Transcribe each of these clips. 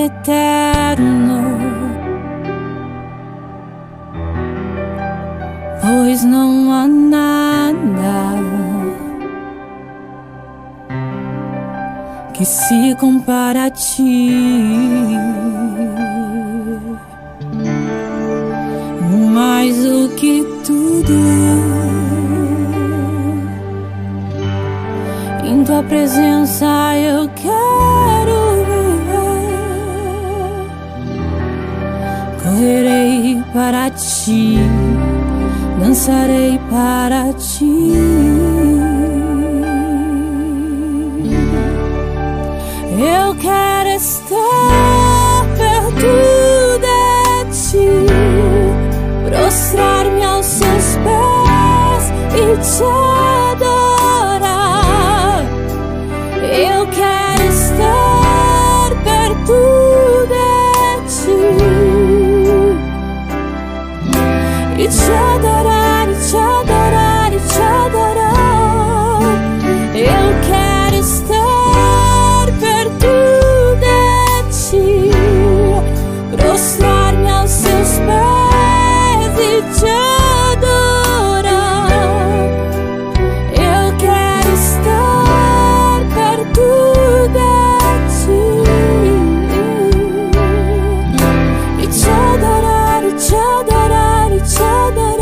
eterno, pois não há nada que se compara a ti. Mais do que tudo, em tua presença eu quero viver. Correrei para ti, dançarei para ti. Eu quero estar perto de ti, prostrar-me aos seus pés e te adorar. Eu quero estar perto de ti e te adorar, e te adorar, e te adorar. Eu quero estar perto de ti, prostrar-me aos seus pés e te adorar. Eu quero estar perto de ti e te adorar, e te adorar, e te adorar.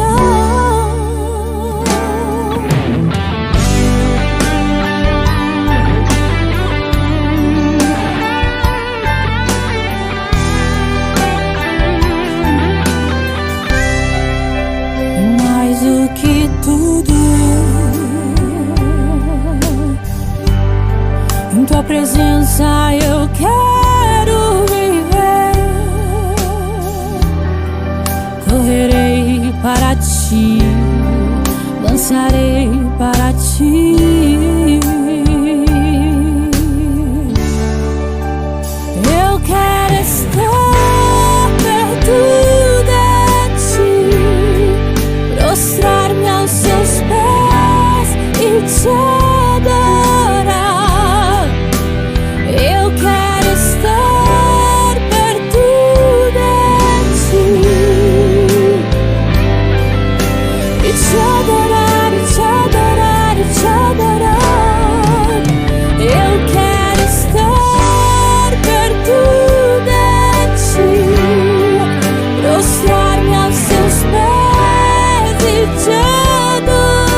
Mais do que tudo, em tua presença eu quero viver. Correrei para ti, dançarei para ti. Eu quero estar perto de ti, prostrar-me aos seus pés e te adorar. Eu quero estar perto de ti e te adorar, e te adorar, e te adorar. Eu quero estar perto de ti, prostrar-me aos seus pés e te adorar.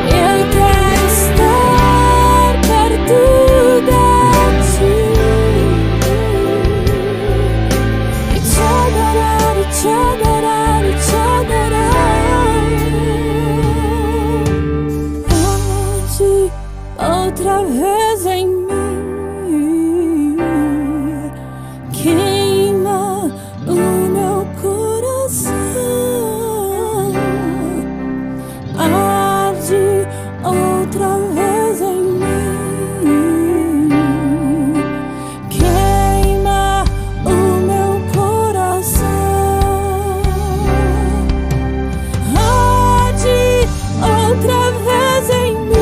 Eu quero estar perto de ti e te adorar, e te adorar, e te adorar. Pode outra vez em mim, queima o meu coração. Arde outra vez em mim, queima o meu coração. Arde outra vez em mim,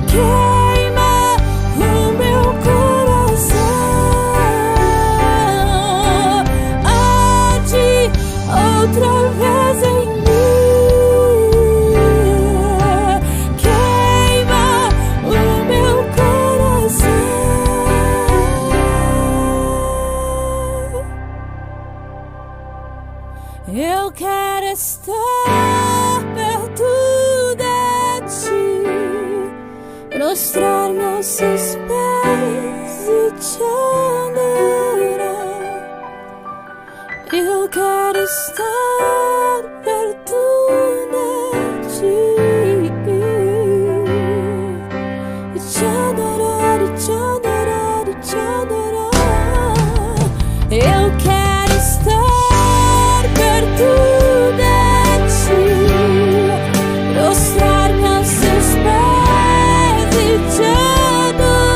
queima o meu coração. Arde outra vez em mim, queima o meu coração. Eu quero estar perto de ti, prostrar-me aos seus pés e te adorar. Eu quero estar perto de ti e te adorar, e te adorar, e te adorar. Eu quero estar perto de ti, prostrar-me aos seus pés e te adorar.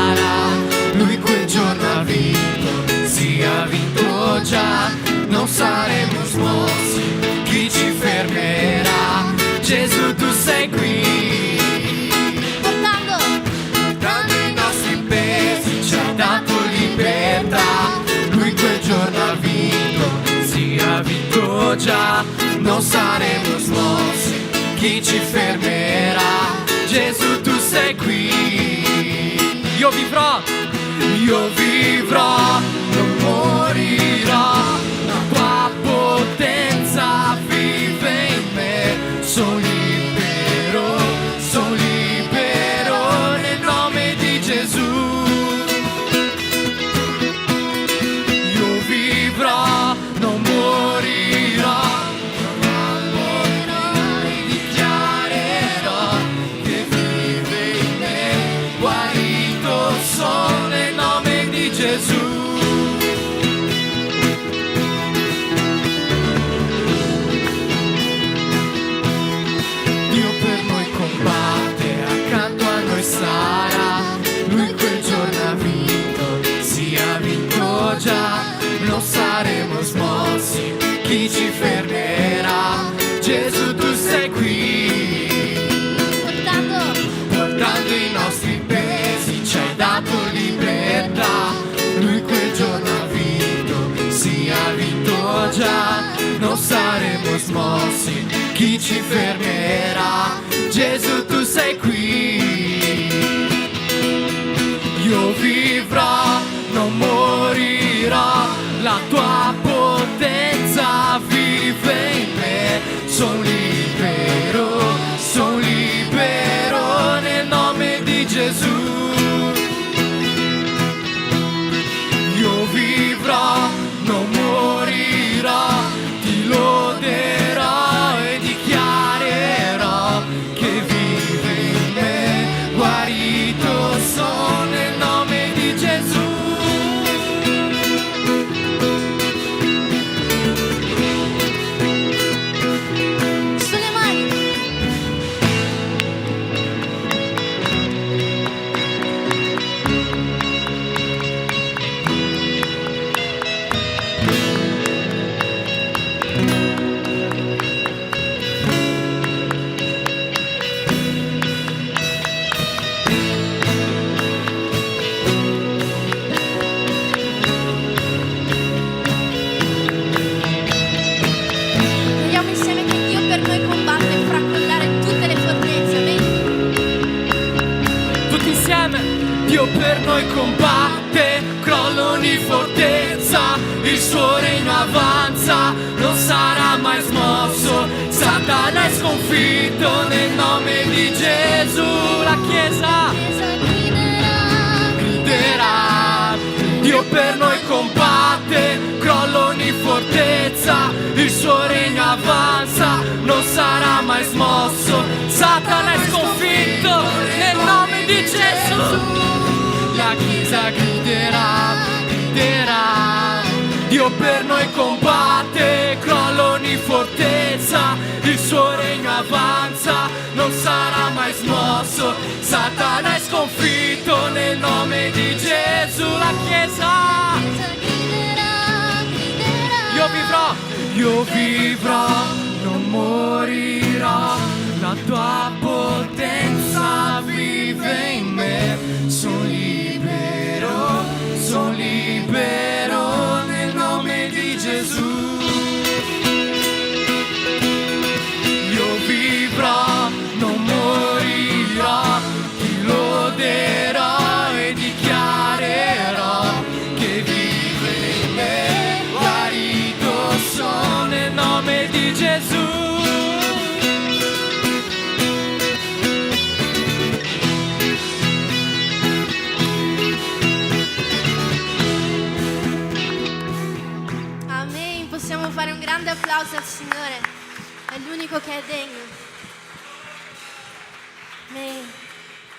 sarà. Lui quel giorno ha vinto, sì ha vinto già. Non saremo smossi, chi ci fermerà? Gesù tu sei qui, portando i nostri pesi, ci ha dato libertà. Lui quel giorno ha vinto, sì ha vinto già. Non saremo smossi, chi ci fermerà? Gesù tu sei qui. Io vivrò, non morirò. La tua potenza vive in me. Sono libero nel nome di Gesù. Io vivrò, non morirò. E dichiarerò che vive in me. Guarito sono nel nome di Gesù. Dio per noi combatte, accanto a noi sarà. Lui quel giorno ha vinto, sì ha vinto già. Non saremo smossi, chi ci fermerà? Gesù tu sei qui, portando i nostri pesi, ci hai dato libertà. Lui quel giorno ha vinto, sì ha vinto già. Non saremo smossi, chi ci fermerà? Gesù tu sei qui. Io vivrò, non morirò. La tua potenza vive in me. Sono libero nel nome di Gesù. Io vivrò, non morirò. Ti loderò e dichiarerò che vive in me. Guarito sono nel nome di Gesù. Sulle mani. Vediamo insieme che Dio per noi combatte e farà crollare tutte le fortezze, amen. Tutti insieme. Dio per noi combatte, crolla ogni fortezza, il suo regno avanza, non sarà mai smosso. Satana è sconfitto nel nome di Gesù. La Chiesa griderà. Dio per noi combatte, crolla ogni fortezza, il suo regno avanza, non sarà mai smosso. Satana è sconfitto nel nome di Gesù. La Chiesa griderà. Dio per noi combatte, crolla ogni fortezza, il suo regno avanza, non sarà mai smosso. Satana è sconfitto nel nome di Gesù. La Chiesa. Io vivrò, non morirò. La tua potenza vive in me. Sono libero nel nome di Gesù. Io vivrò, non morirò. Ti loderò e dichiarerò che vive in me. Guarito sono nel nome di Gesù. Amen. Possiamo fare un grande applauso al Signore. È l'unico che è degno. Amen.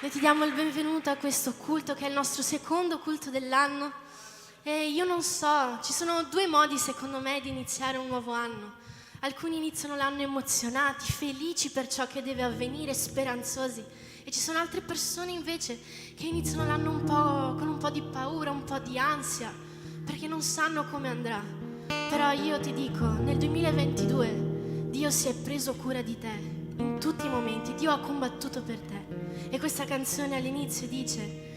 Noi ti diamo il benvenuto a questo culto che è il nostro secondo culto dell'anno. E io non so, ci sono due modi secondo me di iniziare un nuovo anno. Alcuni iniziano l'anno emozionati, felici per ciò che deve avvenire, speranzosi. E ci sono altre persone invece che iniziano l'anno con un po' di paura, un po' di ansia, perché non sanno come andrà. Però io ti dico, nel 2022 Dio si è preso cura di te in tutti i momenti, Dio ha combattuto per te. E questa canzone all'inizio dice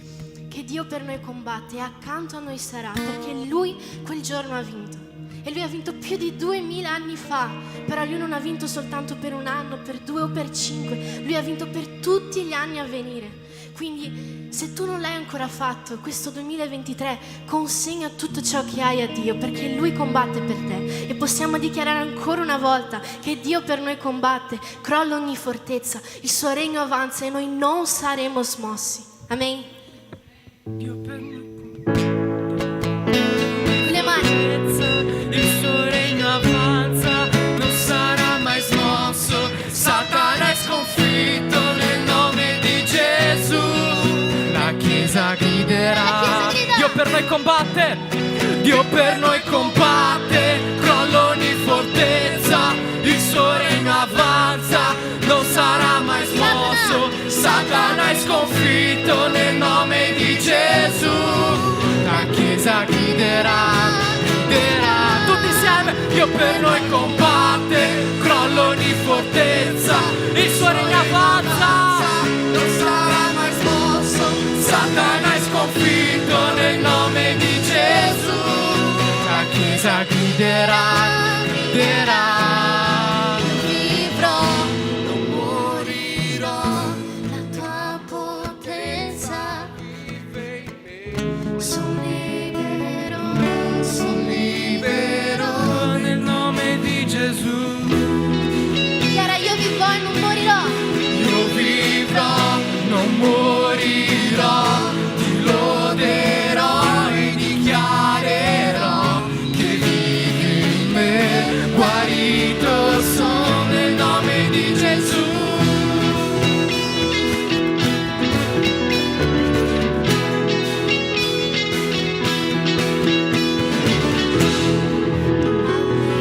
che Dio per noi combatte e accanto a noi sarà, perché Lui quel giorno ha vinto. E Lui ha vinto più di 2000 anni fa, però Lui non ha vinto soltanto per un anno, per 2 o per 5, Lui ha vinto per tutti gli anni a venire. Quindi se tu non l'hai ancora fatto, questo 2023 consegna tutto ciò che hai a Dio, perché Lui combatte per te. E possiamo dichiarare ancora una volta che Dio per noi combatte, crolla ogni fortezza, il suo regno avanza e noi non saremo smossi. Amen. Dio per noi Con le mani. il suo regno avanza, non sarà mai smosso. Satana è sconfitto nel nome di Gesù. La Chiesa griderà. Dio per noi combatte, Dio per noi combatte, crolla ogni fortezza, il suo regno avanza, non sarà mai smosso. Satana è sconfitto nel nome di Gesù. La Chiesa griderà, griderà. Tutti insieme. Dio per noi combatte, crolla ogni fortezza, il suo regno avanza, non sarà mai smosso. Satana è sconfitto nel nome di Gesù. La Chiesa griderà, griderà. Vivrò, non morirò, la tua potenza. Sono libero, sono Libero nel nome di Gesù. Chiara, io vivrò e non morirò. Io vivrò, non morirò, ti loderò e dichiarerò che vivi in me, guarito sono nel nome di Gesù.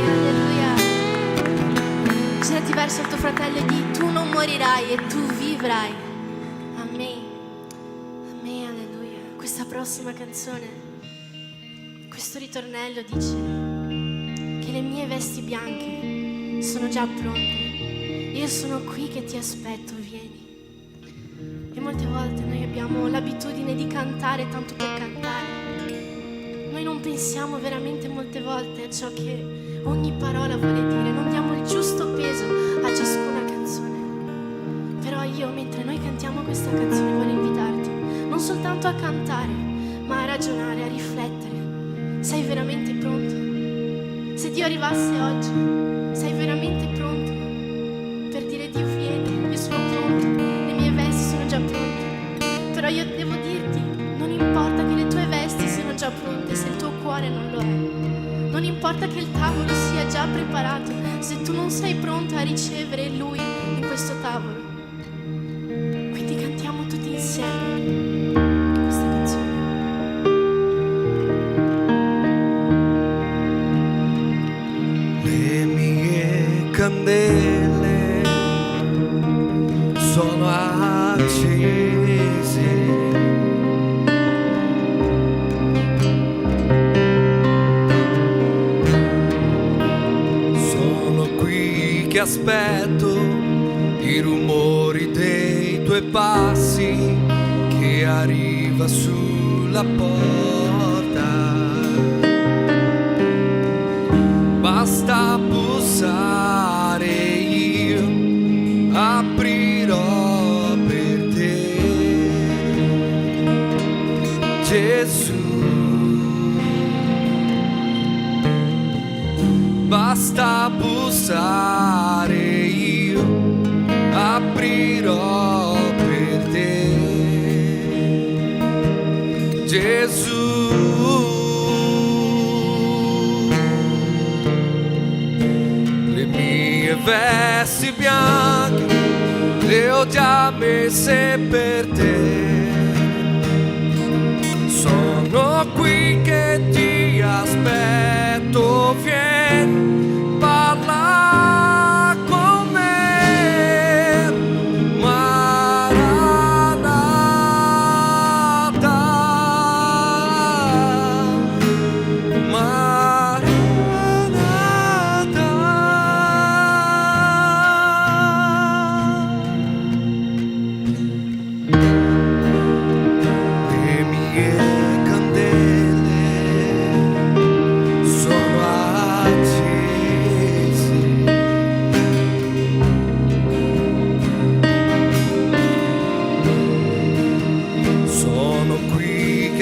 Alleluia. Girati verso il tuo fratello e di tu non morirai e tu vivrai. Amen. Amen, alleluia. Questa prossima canzone, questo ritornello dice che le mie vesti bianche sono già pronte. Io sono qui che ti aspetto, vieni. E molte volte noi abbiamo l'abitudine di cantare tanto per cantare. Noi non pensiamo veramente molte volte a ciò che ogni parola vuole dire, non diamo il giusto peso a ciascuna canzone. Però io, mentre noi cantiamo questa canzone, voglio invitarti non soltanto a cantare, ma a ragionare, a riflettere. Sei veramente pronto? Se Dio arrivasse oggi, sei veramente pronto per dire: Dio vieni, io sono pronto, le mie vesti sono già pronte. Però io devo dirti, non importa che le tue vesti siano già pronte se il tuo cuore non lo è. Non importa che il tavolo sia già preparato se tu non sei pronto a ricevere Lui in questo tavolo. Quindi cantiamo tutti insieme questa canzone. Le mie candele sono accese, sono qui che aspetto i rumori dei tuoi passi che arriva sulla porta. Basta bussare, io aprirò per te, Gesù. Basta bussare, io aprirò per te, Gesù. Le mie vesti bianche le ho già messe per te, sono qui che ti aspetto, vieni, parla con me, Maranatha.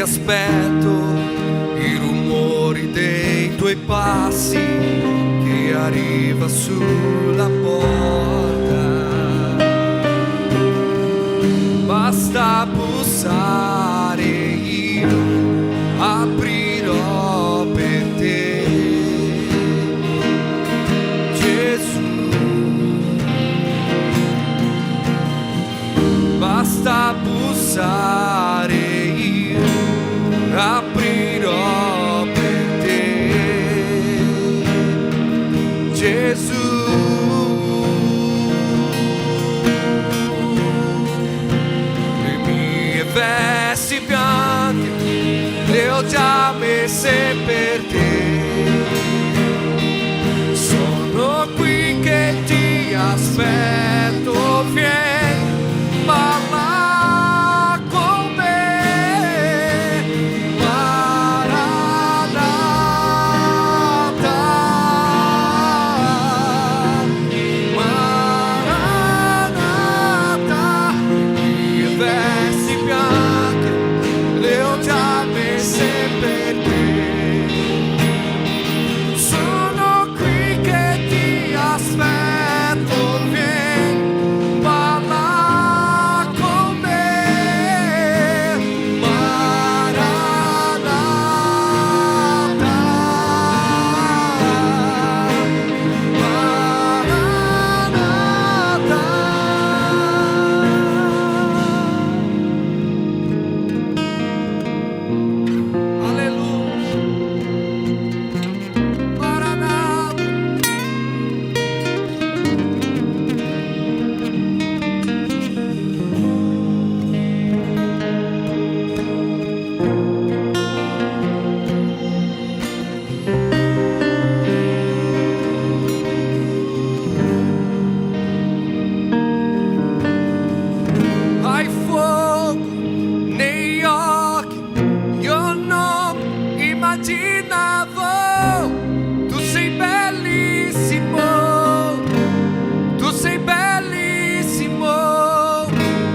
aspetto, i rumori dei tuoi passi che arriva sulla porta. Basta bussare, io aprirò per te, Gesù. Basta bussare, io aprirò per te, Gesù. Le mie vesti bianche le ho già messe per te, sono qui che ti aspetto, vieni, balla con me, Maranatha, Maranatha. Le mie vesti bianche le ho già messe per te, sono qui che ti aspetto, vieni, balla con me, Maranatha, Maranatha. Alleluia, Maranatha. Hai fuoco negli occhi, io non immaginavo. Tu sei bellissimo, tu sei bellissimo.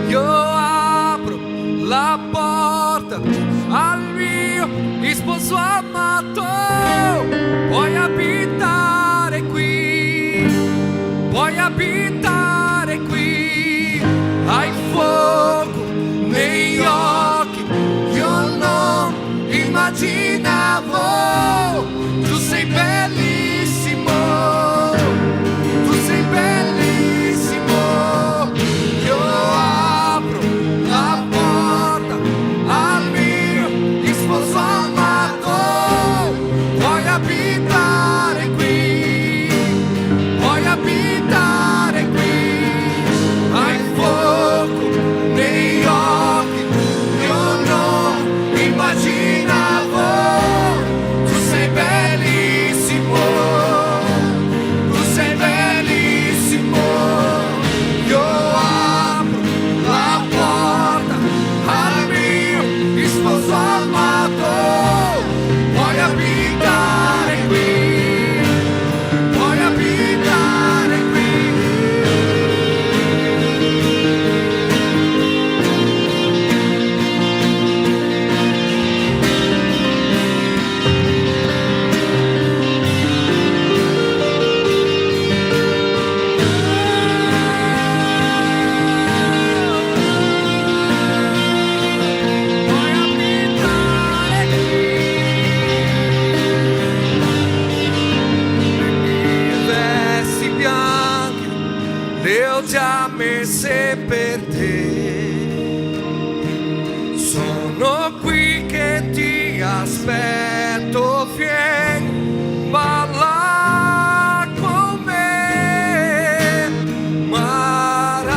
Io apro la porta al mio sposo amato, puoi abitare qui, puoi abitare qui. Hai fuoco negli occhi, io non immaginavo. Tu sei bellissimo, tu sei bellissimo. Io apro la porta al mio sposo amato, puoi abitare qui, puoi abitare qui. Hai fuoco negli occhi, io non immaginavo. Tu sei bellissimo, tu sei bellissimo. Io apro la porta al mio sposo amato, puoi abitare qui, puoi abitare qui. Puoi abitare qui. Le mie vesti bianche le ho già messe per te, sono qui che ti aspetto, vieni, balla con me, Maranatha,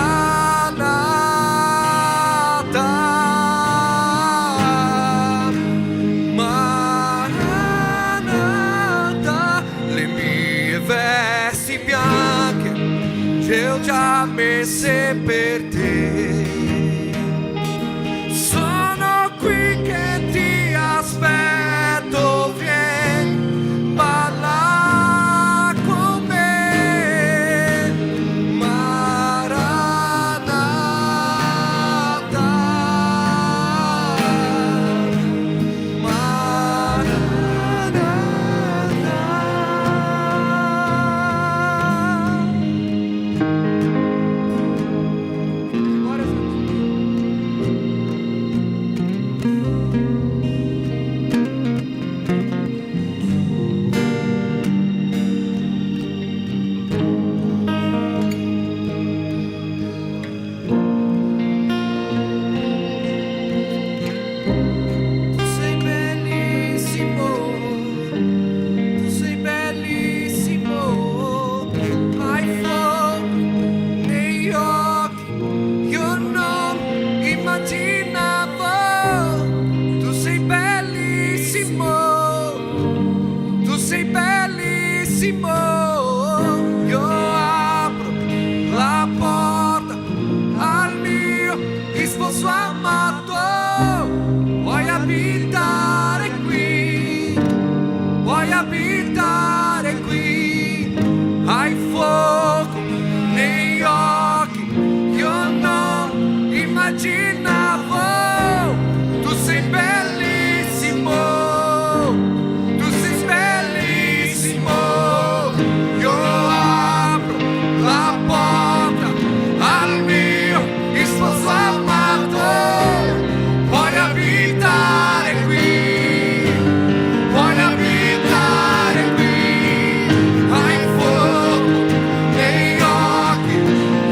Maranatha. Le mie vesti bianche le ho già messe per te, sono qui che ti aspetto, vieni, balla con me, Maranatha, abitare qui, vuoi abitare qui, hai fuoco negli occhi, io non immaginavo, tu sei bellissimo, tu sei bellissimo, io apro la porta al mio sposo amato, vuoi abitare qui, vuoi abitare qui, hai fuoco negli occhi,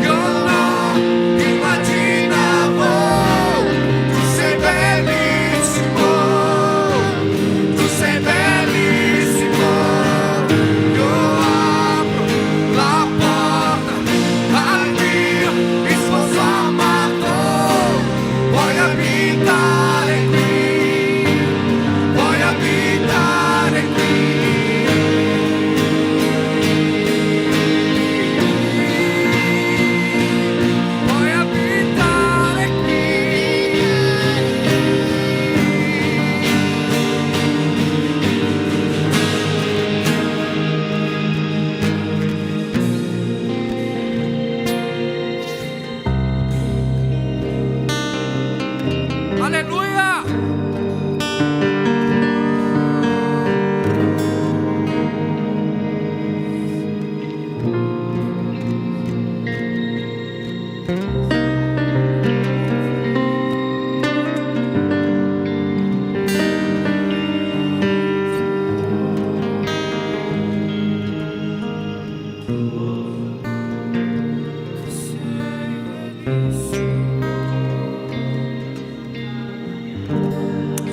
io non immaginavo, tu sei bellissimo, tu sei bellissimo, io apro la porta al mio sposo amato, vuoi abitare qui, vuoi abitare qui, vuoi abitare qui. Alleluia!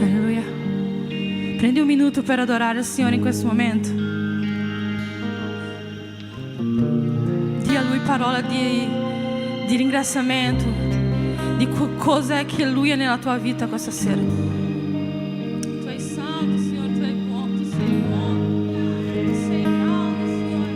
Alleluia. Prendi un minuto per adorare il Signore in questo momento. Dì a Lui parola di ringraziamento, di cosa è che Lui è nella tua vita questa sera. Tu sei santo, Signore, tu sei buono, tu sei buono, tu sei grande, Signore.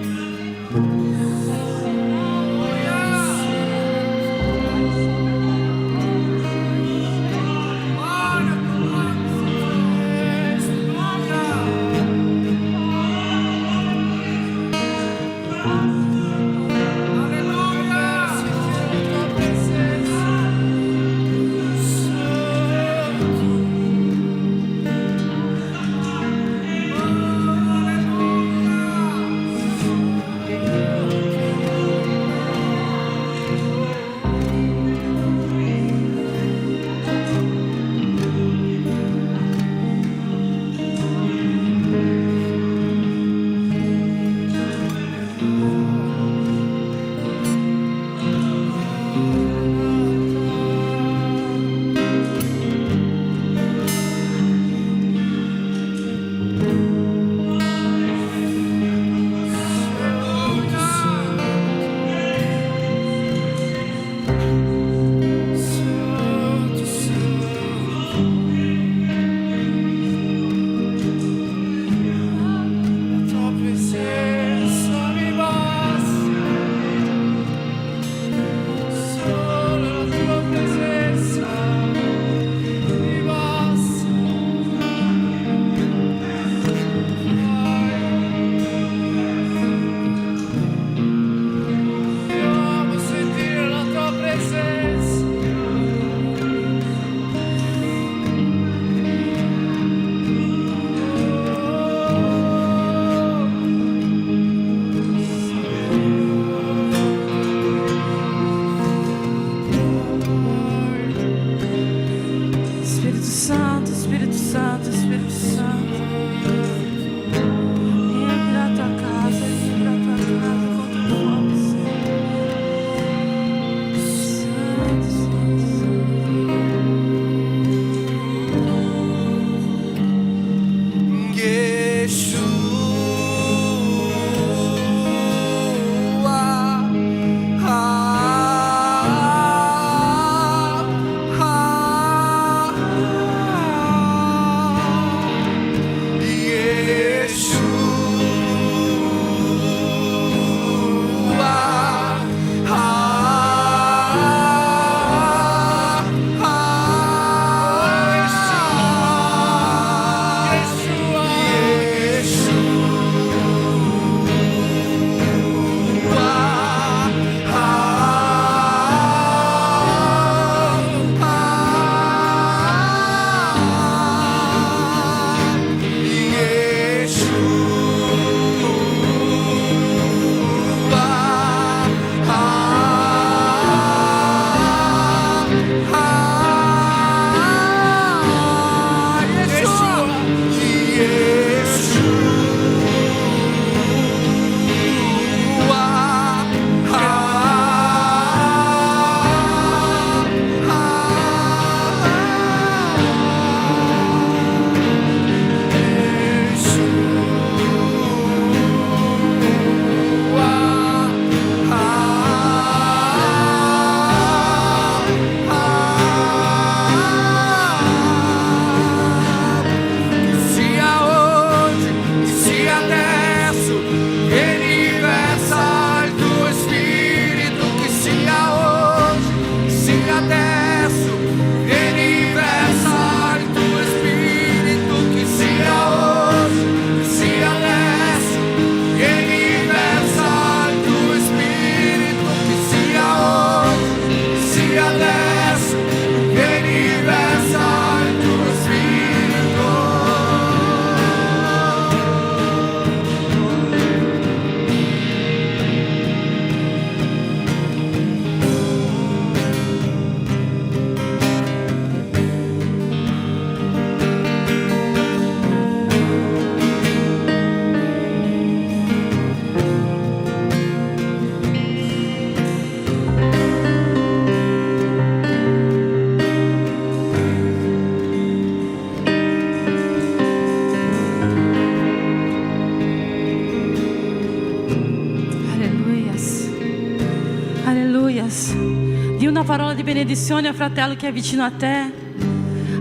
Di una parola di benedizione al fratello che è vicino a te.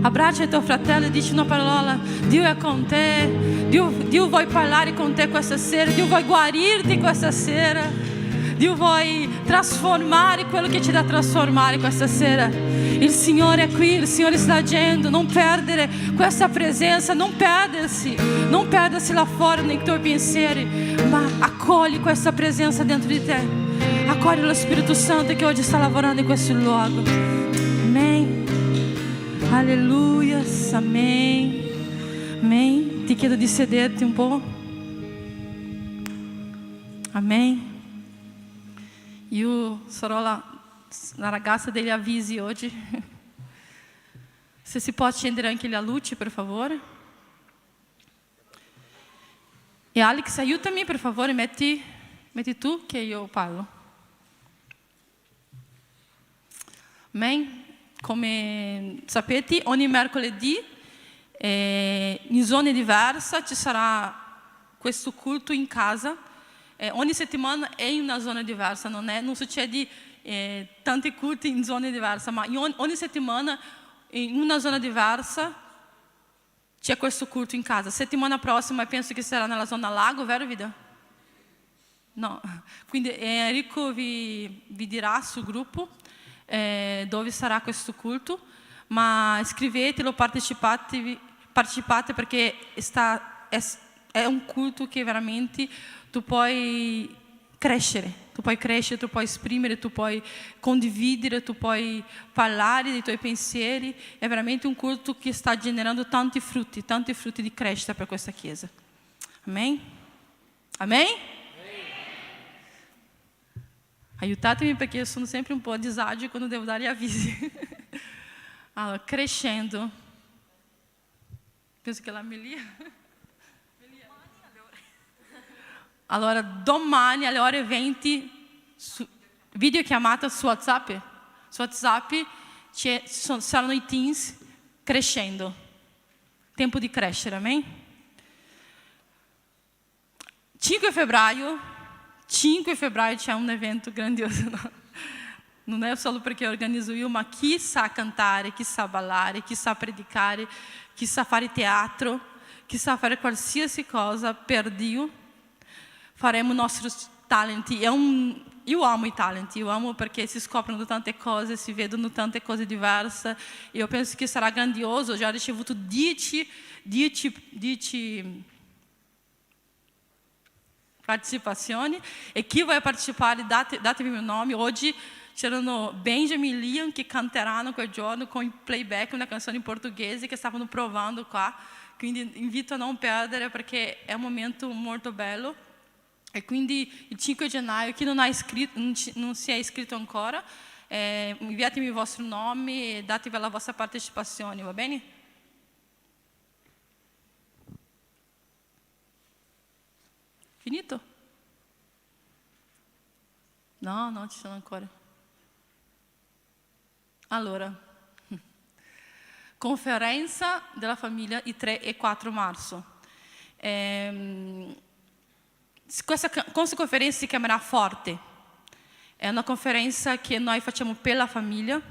Abbraccia il tuo fratello e dici una parola. Dio è con te. Dio vuole parlare con te questa sera. Dio vuole guarirti questa sera. Dio vuole trasformare quello che c'è da trasformare questa sera. Il Signore è qui, il Signore sta agendo. Non perdere questa presenza, non perdersi là fuori nei tuoi pensieri, ma accogli questa presenza dentro di te. Accogli lo Spirito Santo che oggi sta lavorando in questo luogo. Amen. Alleluia. Amen. Amen. Ti chiedo di sederti un po'. Amen. Io sarò la ragazza degli avvisi oggi. Se si può accendere anche la luce, per favore. E Alex, aiutami, per favore, metti tu che io parlo. Amen. Come sapete, ogni mercoledì in zone diverse ci sarà questo culto in casa. Ogni settimana è in una zona diversa, non succede tanti culti in zone diverse, ma ogni settimana in una zona diversa c'è questo culto in casa. Settimana prossima penso che sarà nella zona lago, vero Vida? No, quindi Enrico vi dirà sul gruppo dove sarà questo culto, ma iscrivetelo, partecipate perché è un culto che veramente tu puoi crescere, tu puoi esprimere, tu puoi condividere, tu puoi parlare dei tuoi pensieri. È veramente un culto che sta generando tanti frutti di crescita per questa Chiesa. Amen? Amen? Aiutatemi perché io sono sempre un po' a disagio quando devo dare gli avvisi. Allora, crescendo. Penso che la Melia. Allora, domani alle ore 20, videochiamata su WhatsApp. Su WhatsApp saranno i teens crescendo. Tempo di crescere, amen? 5 febbraio c'è un evento grandioso. No? Non è solo perché organizzo io, ma chi sa cantare, chi sa ballare, chi sa predicare, chi sa fare teatro, chi sa fare qualsiasi cosa per Dio, faremo i nostri talenti. Io amo i talenti, io amo perché si scoprono tante cose, si vedono tante cose diverse. Io penso che sarà grandioso. Ho già ricevuto 10 partecipazioni e chi vuole partecipare datevi il mio nome. Oggi c'erano Benjamin e Liam che canteranno quel giorno con il playback una canzone in portoghese che stavano provando qua, quindi invito a non perdere perché è un momento molto bello. E quindi il 5 gennaio, chi non si è iscritto ancora, inviatemi il vostro nome e datevi la vostra partecipazione, va bene? Finito? No, ci sono ancora. Allora, conferenza della famiglia il 3 e 4 marzo. Questa conferenza si chiamerà Forte. È una conferenza che noi facciamo per la famiglia,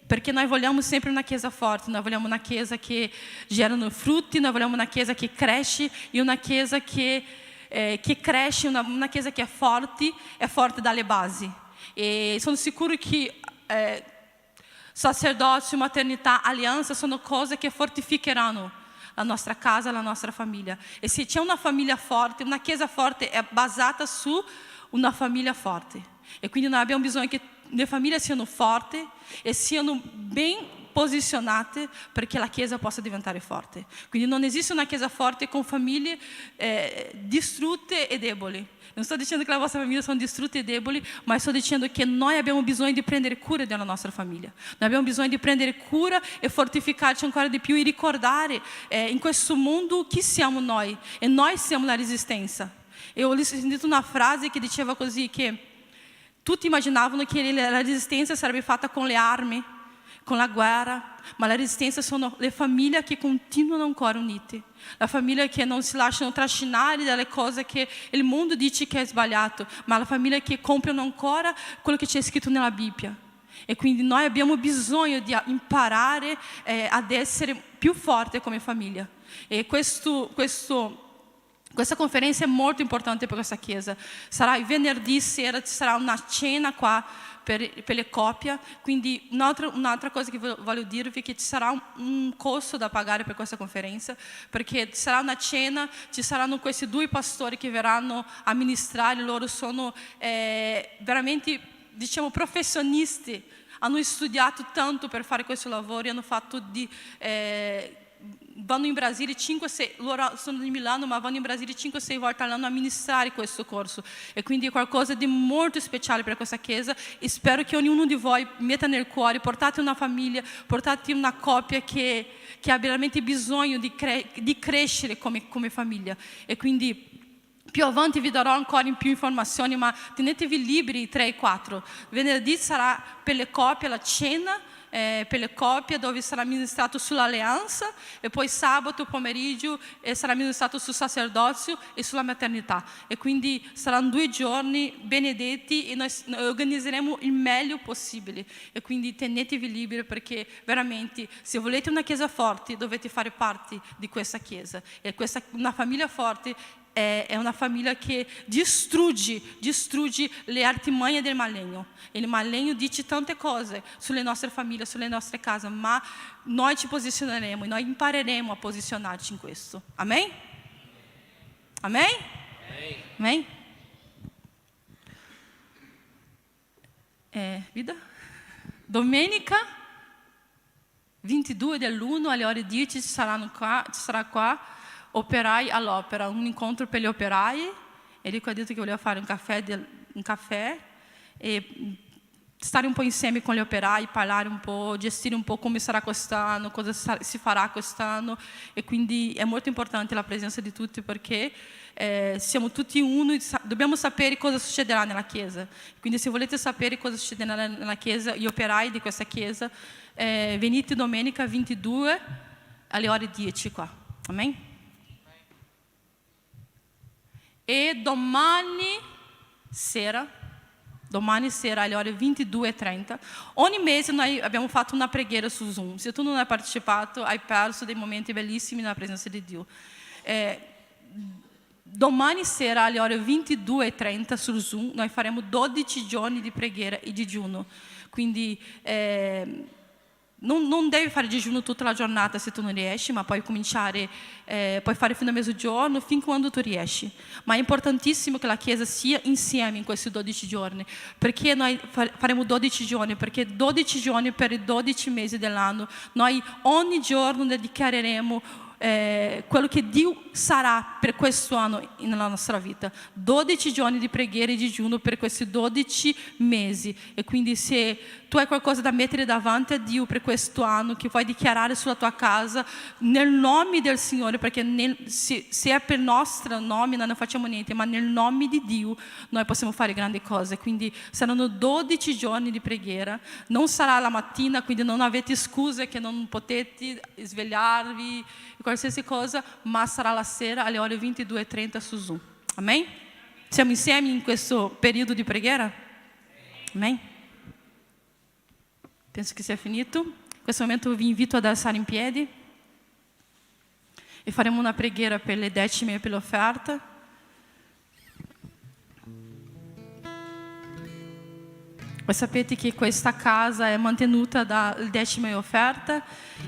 perché noi vogliamo sempre una chiesa forte, noi vogliamo una chiesa che gera frutti, noi vogliamo una chiesa che cresce e una chiesa che cresce, una chiesa che è forte dalle basi. E sono sicuro che sacerdozio, maternità, alleanza sono cose che fortificheranno la nostra casa, la nostra famiglia. E se c'è una famiglia forte, una chiesa forte è basata su una famiglia forte. E quindi noi abbiamo bisogno che le famiglie siano forti e siano ben posizionate perché la chiesa possa diventare forte. Quindi non esiste una chiesa forte con famiglie distrutte e deboli. Non sto dicendo che le vostre famiglie sono distrutte e deboli, ma sto dicendo che noi abbiamo bisogno di prendere cura della nostra famiglia. Noi abbiamo bisogno di prendere cura e fortificarci ancora di più e ricordare in questo mondo chi siamo noi. E noi siamo la resistenza. E ho sentito una frase che diceva così, che tutti immaginavano che la resistenza sarebbe fatta con le armi, con la guerra, ma la resistenza sono le famiglie che continuano ancora unite, la famiglia che non si lasciano trascinare dalle cose che il mondo dice che è sbagliato, ma la famiglia che compiono ancora quello che c'è scritto nella Bibbia. E quindi noi abbiamo bisogno di imparare ad essere più forti come famiglia. E questa conferenza è molto importante per questa chiesa. Sarà venerdì sera, ci sarà una cena qua per le coppie. Quindi un'altra cosa che voglio dirvi è che ci sarà un costo da pagare per questa conferenza, perché ci sarà una cena, ci saranno questi 2 pastori che verranno a ministrare. Loro sono veramente, diciamo, professionisti, hanno studiato tanto per fare questo lavoro, hanno fatto vanno in Brasile 5-6, loro sono di Milano, ma vanno in Brasile 5-6 volte all'anno a ministrare questo corso, e quindi è qualcosa di molto speciale per questa chiesa. E spero che ognuno di voi metta nel cuore, portate una famiglia, portate una coppia che ha veramente bisogno di crescere come famiglia. E quindi più avanti vi darò ancora in più informazioni, ma tenetevi liberi 3 e 4. Venerdì sarà per le coppie la cena, per le coppie, dove sarà ministrato sull'alleanza, e poi sabato pomeriggio sarà ministrato sul sacerdozio e sulla maternità. E quindi saranno 2 giorni benedetti, e noi organizzeremo il meglio possibile. E quindi tenetevi liberi, perché veramente, se volete una chiesa forte, dovete fare parte di questa chiesa. E una famiglia forte è una famiglia che distrugge le artimanhie del maligno. Il maligno dice tante cose sulle nostre famiglie, sulle nostre case, ma noi ci posizioneremo e noi impareremo a posizionarci in questo. Amen? Amen? Amen? Vida? Domenica 22 dell'1 alle ore 10 ci sarà qua operai all'opera, un incontro per gli operai. Enrico ha detto che voleva fare un caffè e stare un po' insieme con gli operai, parlare un po', gestire un po' come sarà quest'anno, cosa si farà quest'anno. E quindi è molto importante la presenza di tutti, perché siamo tutti uno, dobbiamo sapere cosa succederà nella chiesa. Quindi se volete sapere cosa succederà nella chiesa, gli operai di questa chiesa, venite domenica 22 alle ore 10 qua. Amen? E domani sera alle ore 22:30, ogni mese noi abbiamo fatto una preghiera su Zoom. Se tu non hai partecipato, hai perso dei momenti bellissimi nella presenza di Dio. Domani sera alle ore 22:30 su Zoom noi faremo 12 giorni di preghiera e digiuno. Quindi non devi fare digiuno tutta la giornata se tu non riesci, ma puoi cominciare, puoi fare fino a mezzogiorno, fin quando tu riesci. Ma è importantissimo che la Chiesa sia insieme in questi 12 giorni. Perché noi faremo 12 giorni? Perché 12 giorni per i 12 mesi dell'anno, noi ogni giorno dichiareremo quello che Dio sarà per questo anno nella nostra vita. 12 giorni di preghiera e digiuno per questi 12 mesi. E quindi se tu hai qualcosa da mettere davanti a Dio per questo anno, che vuoi dichiarare sulla tua casa, nel nome del Signore, perché se è per il nostro nome noi non facciamo niente, ma nel nome di Dio noi possiamo fare grandi cose. Quindi saranno 12 giorni di preghiera, non sarà la mattina, quindi non avete scuse che non potete svegliarvi, qualsiasi cosa, ma sarà la sera alle ore 22:30 su Zoom. Amen? Siamo insieme in questo periodo di preghiera? Amen? Penso che sia finito. In questo momento vi invito ad alzare in piedi e faremo una preghiera per le decime e per l'offerta. Voi sapete che questa casa è mantenuta dal decima e offerta,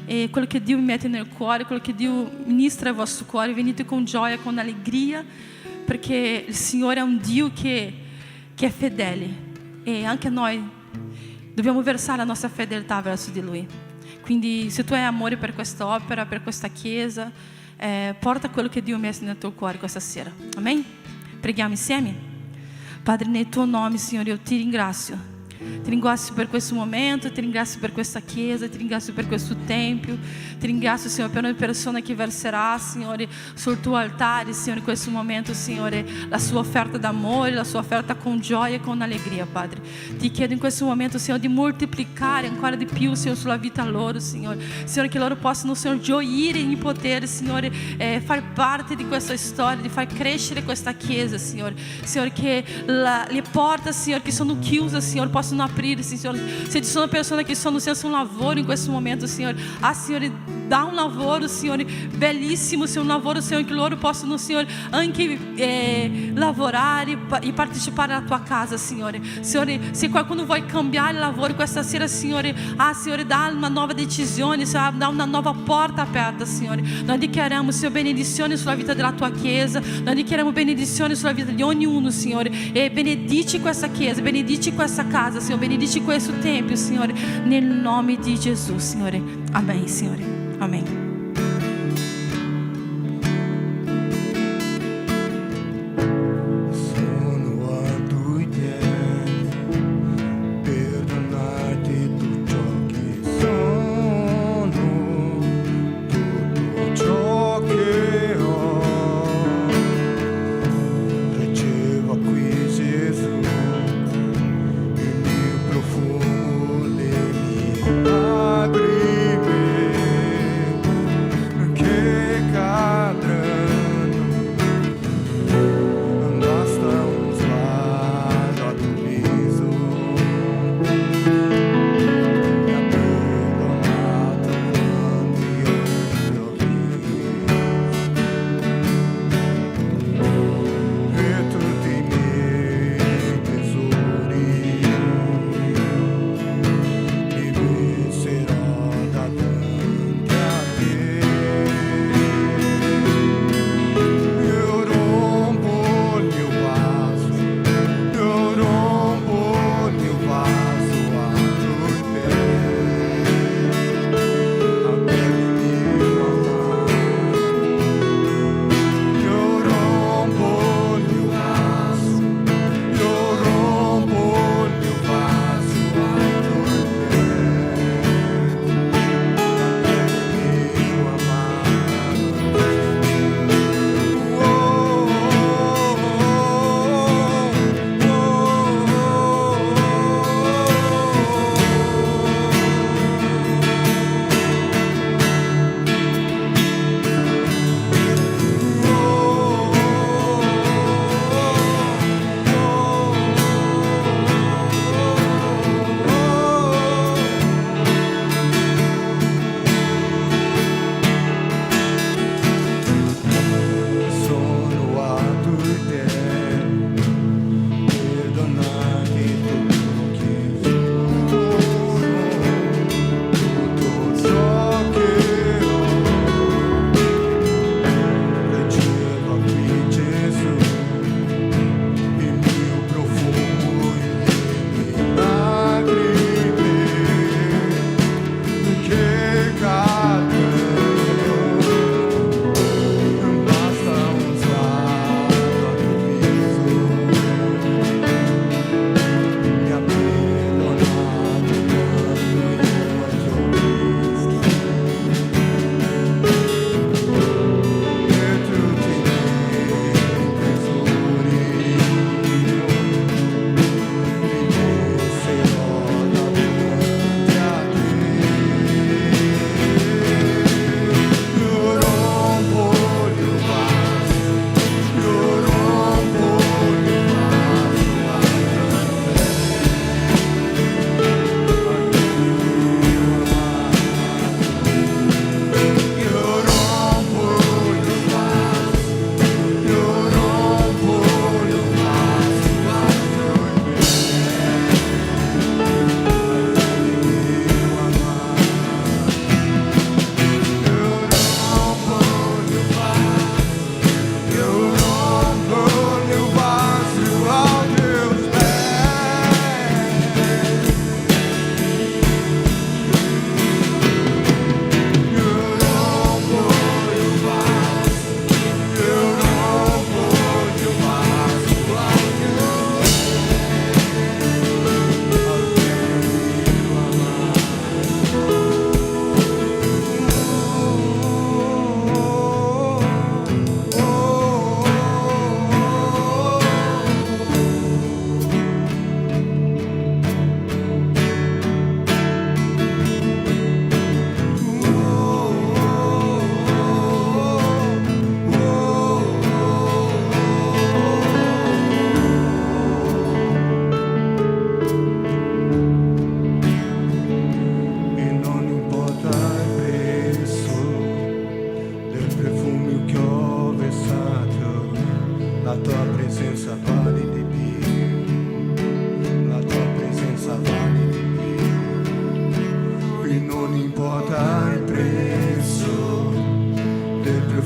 e quello che Dio mette nel cuore, quello che Dio ministra al vostro cuore, venite con gioia, con allegria, perché il Signore è un Dio che è fedele, e anche noi dobbiamo versare la nostra fedeltà verso di Lui. Quindi se tu hai amore per questa opera, per questa chiesa, porta quello che Dio ha messo nel tuo cuore questa sera. Amen? Preghiamo insieme? Padre, nel tuo nome, Signore, io ti ringrazio Ti ringrazio per questo momento, ti ringrazio per questa chiesa, ti ringrazio per questo tempio, ti ringrazio, Signore, per ogni persona che verserà, Signore, sul tuo altare, Signore, in questo momento, Signore, la sua offerta d'amore, la sua offerta con gioia e con allegria, Padre. Ti chiedo in questo momento, Signore, di moltiplicare ancora di più, Signore, sulla vita loro, Signore. Signore, che loro possano, Signore, gioire in potere, Signore, far parte di questa storia, di far crescere questa chiesa, Signore. Signore, che le porte, Signore, che sono chiuse, Signore, possano aprire, Signore. Se ci sono persone che sono senza un lavoro in questo momento, Signore, Signore, dà un lavoro, Signore, bellissimo, Signore, un lavoro, Signore, che loro possano, Signore, anche lavorare e partecipare alla tua casa, Signore. Signore, se qualcuno vuole cambiare lavoro questa sera, Signore, Signore, dà una nuova decisione, Signore, dà una nuova porta aperta, Signore. Noi dichiariamo, Signore, benedizione sulla vita della tua chiesa, noi dichiariamo benedizione sulla vita di ognuno, Signore, e benedici questa chiesa, benedici questa casa, Signore, benedici questo tempio, Signore, nel nome di Gesù, Signore. Amém, Signore. Amém. Sono a tua idea, perdonati tutto ciò che sono, tutto ciò che ho. Ricevo qui Gesù, il mio profumo, le mie lacrime.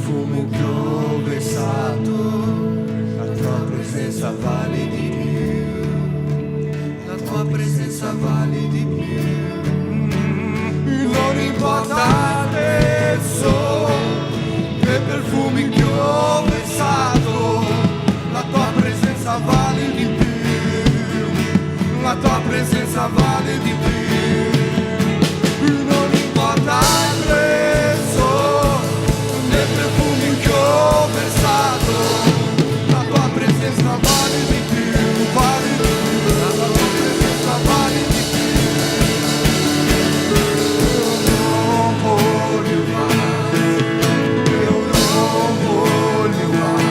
perfume che ho versato, la tua presenza vale di più, la tua presenza vale di più. Non importa il prezzo, che perfumi che ho versato, la tua presenza vale di più, la tua presenza vale di più. Non importa il prezzo, nei perfumi che ho versato, la tua presenza vale di più, vale di più, la tua presenza vale di più. Non voglio mai, io non voglio mai,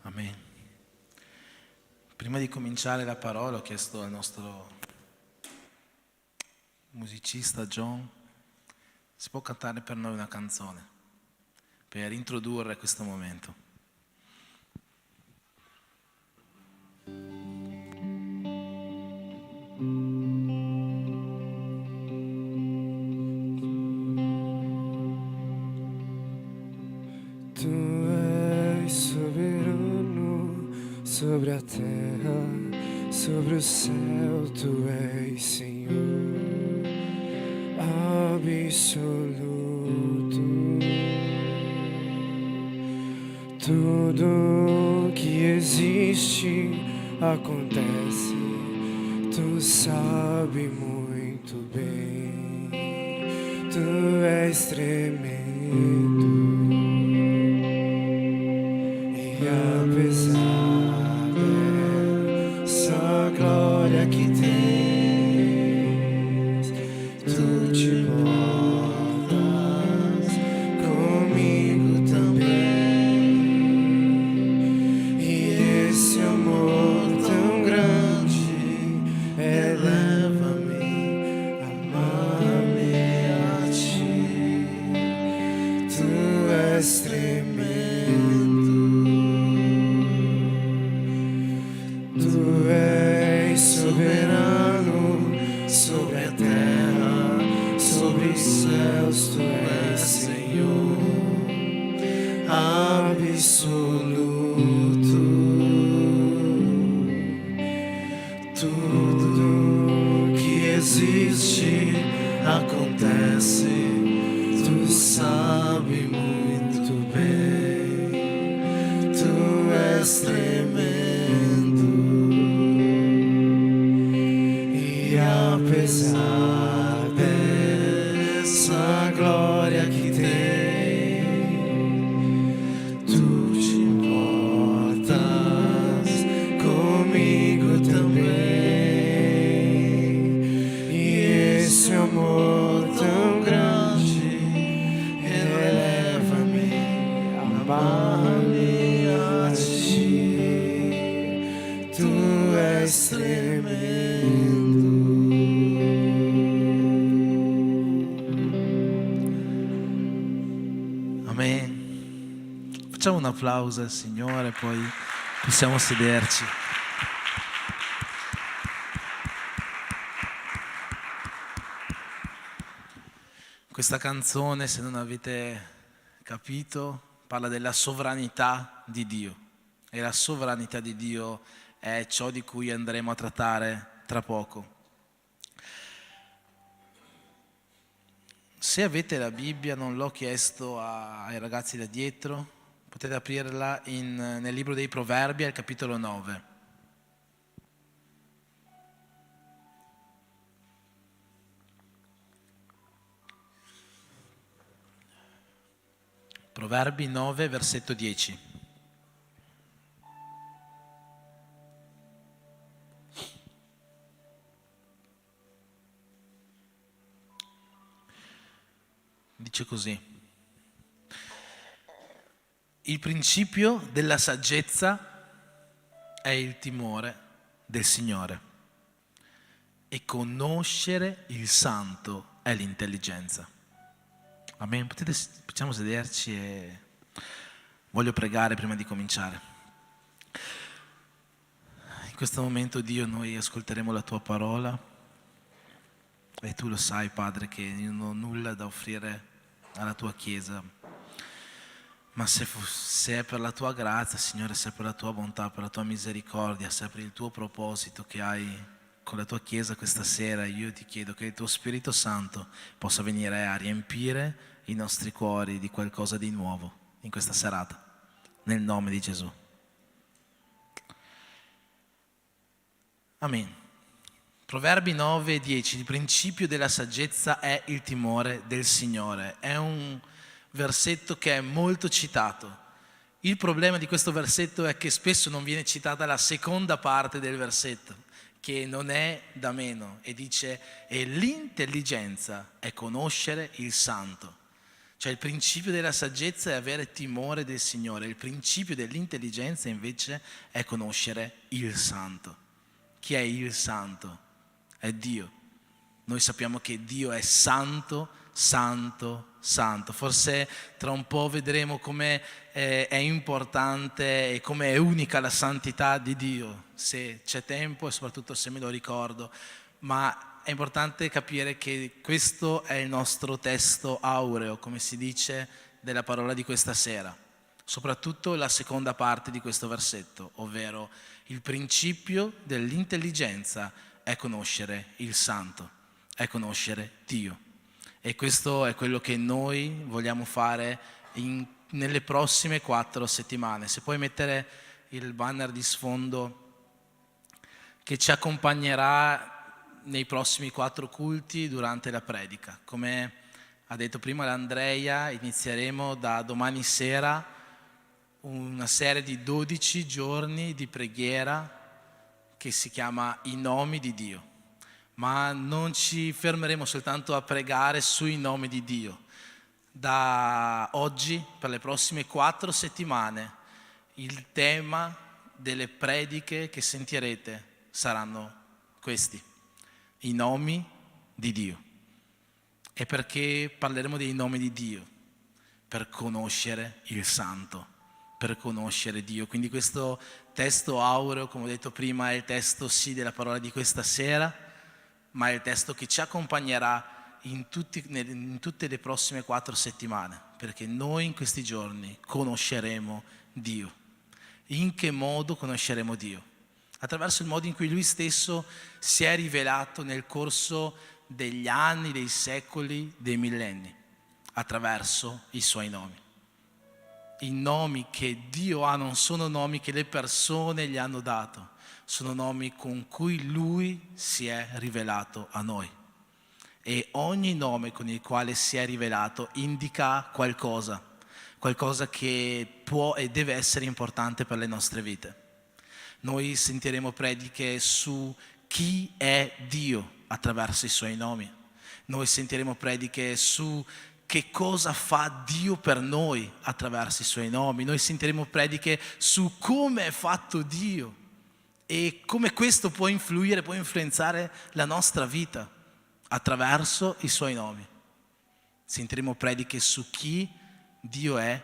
Amen. Prima di cominciare la parola ho chiesto al nostro musicista John, si può cantare per noi una canzone per introdurre questo momento. Sobre a terra, sobre o céu, tu és Senhor absoluto. Tudo que existe acontece, tu sabe muito bem, tu és tremendo. E apesar glória que tens, tu te portas comigo também. E esse amor tão grande eleva-me, ama-me a ti. Tu és tremendo. Tu és soberano sobre a terra, sobre os céus, tu és Senhor absoluto. Tudo que existe acontece, tu sabe muito bem, tu és tremendo. Apesar dessa glória que tem, tu te importas comigo também. E esse amor tão grande Amen. Facciamo un applauso al Signore, poi possiamo sederci. Questa canzone, se non avete capito, parla della sovranità di Dio. E la sovranità di Dio è ciò di cui andremo a trattare tra poco. Se avete la Bibbia, non l'ho chiesto ai ragazzi da dietro, potete aprirla nel libro dei Proverbi al capitolo 9. Proverbi 9, versetto 10. Dice così: il principio della saggezza è il timore del Signore e conoscere il Santo è l'intelligenza. Amen. Possiamo sederci e voglio pregare prima di cominciare. In questo momento, Dio, noi ascolteremo la Tua parola e Tu lo sai, Padre, che io non ho nulla da offrire alla Tua Chiesa, ma se è per la Tua grazia, Signore, se è per la Tua bontà, per la Tua misericordia, se è per il Tuo proposito che hai con la Tua Chiesa questa sera, io ti chiedo che il Tuo Spirito Santo possa venire a riempire i nostri cuori di qualcosa di nuovo in questa serata, nel nome di Gesù. Amen. Proverbi 9, 10, il principio della saggezza è il timore del Signore. È un versetto che è molto citato. Il problema di questo versetto è che spesso non viene citata la seconda parte del versetto, che non è da meno, e dice: e l'intelligenza è conoscere il Santo. Cioè il principio della saggezza è avere timore del Signore, il principio dell'intelligenza invece è conoscere il Santo. Chi è il Santo? È Dio. Noi sappiamo che Dio è santo, santo, santo. Forse tra un po' vedremo come è importante e come è unica la santità di Dio, se c'è tempo e soprattutto se me lo ricordo. Ma è importante capire che questo è il nostro testo aureo, come si dice, della parola di questa sera. Soprattutto la seconda parte di questo versetto, ovvero il principio dell'intelligenza è conoscere il Santo, è conoscere Dio. E questo è quello che noi vogliamo fare nelle prossime 4 settimane. Se puoi mettere il banner di sfondo che ci accompagnerà nei prossimi 4 culti durante la predica. Come ha detto prima l'Andrea, inizieremo da domani sera una serie di 12 giorni di preghiera che si chiama I nomi di Dio. Ma non ci fermeremo soltanto a pregare sui nomi di Dio. Da oggi, per le prossime 4 settimane, il tema delle prediche che sentirete saranno questi: i nomi di Dio. E perché parleremo dei nomi di Dio? Per conoscere il Santo, per conoscere Dio. Quindi questo testo aureo, come ho detto prima, è il testo sì della parola di questa sera, ma è il testo che ci accompagnerà in tutte le prossime 4 settimane, perché noi in questi giorni conosceremo Dio. In che modo conosceremo Dio? Attraverso il modo in cui Lui stesso si è rivelato nel corso degli anni, dei secoli, dei millenni, attraverso i Suoi nomi. I nomi che Dio ha non sono nomi che le persone gli hanno dato, sono nomi con cui Lui si è rivelato a noi. E ogni nome con il quale si è rivelato indica qualcosa che può e deve essere importante per le nostre vite. Noi sentiremo prediche su chi è Dio attraverso i Suoi nomi. Noi sentiremo prediche su che cosa fa Dio per noi attraverso i Suoi nomi. Noi sentiremo prediche su come è fatto Dio e come questo può influire, può influenzare la nostra vita attraverso i Suoi nomi. Sentiremo prediche su chi Dio è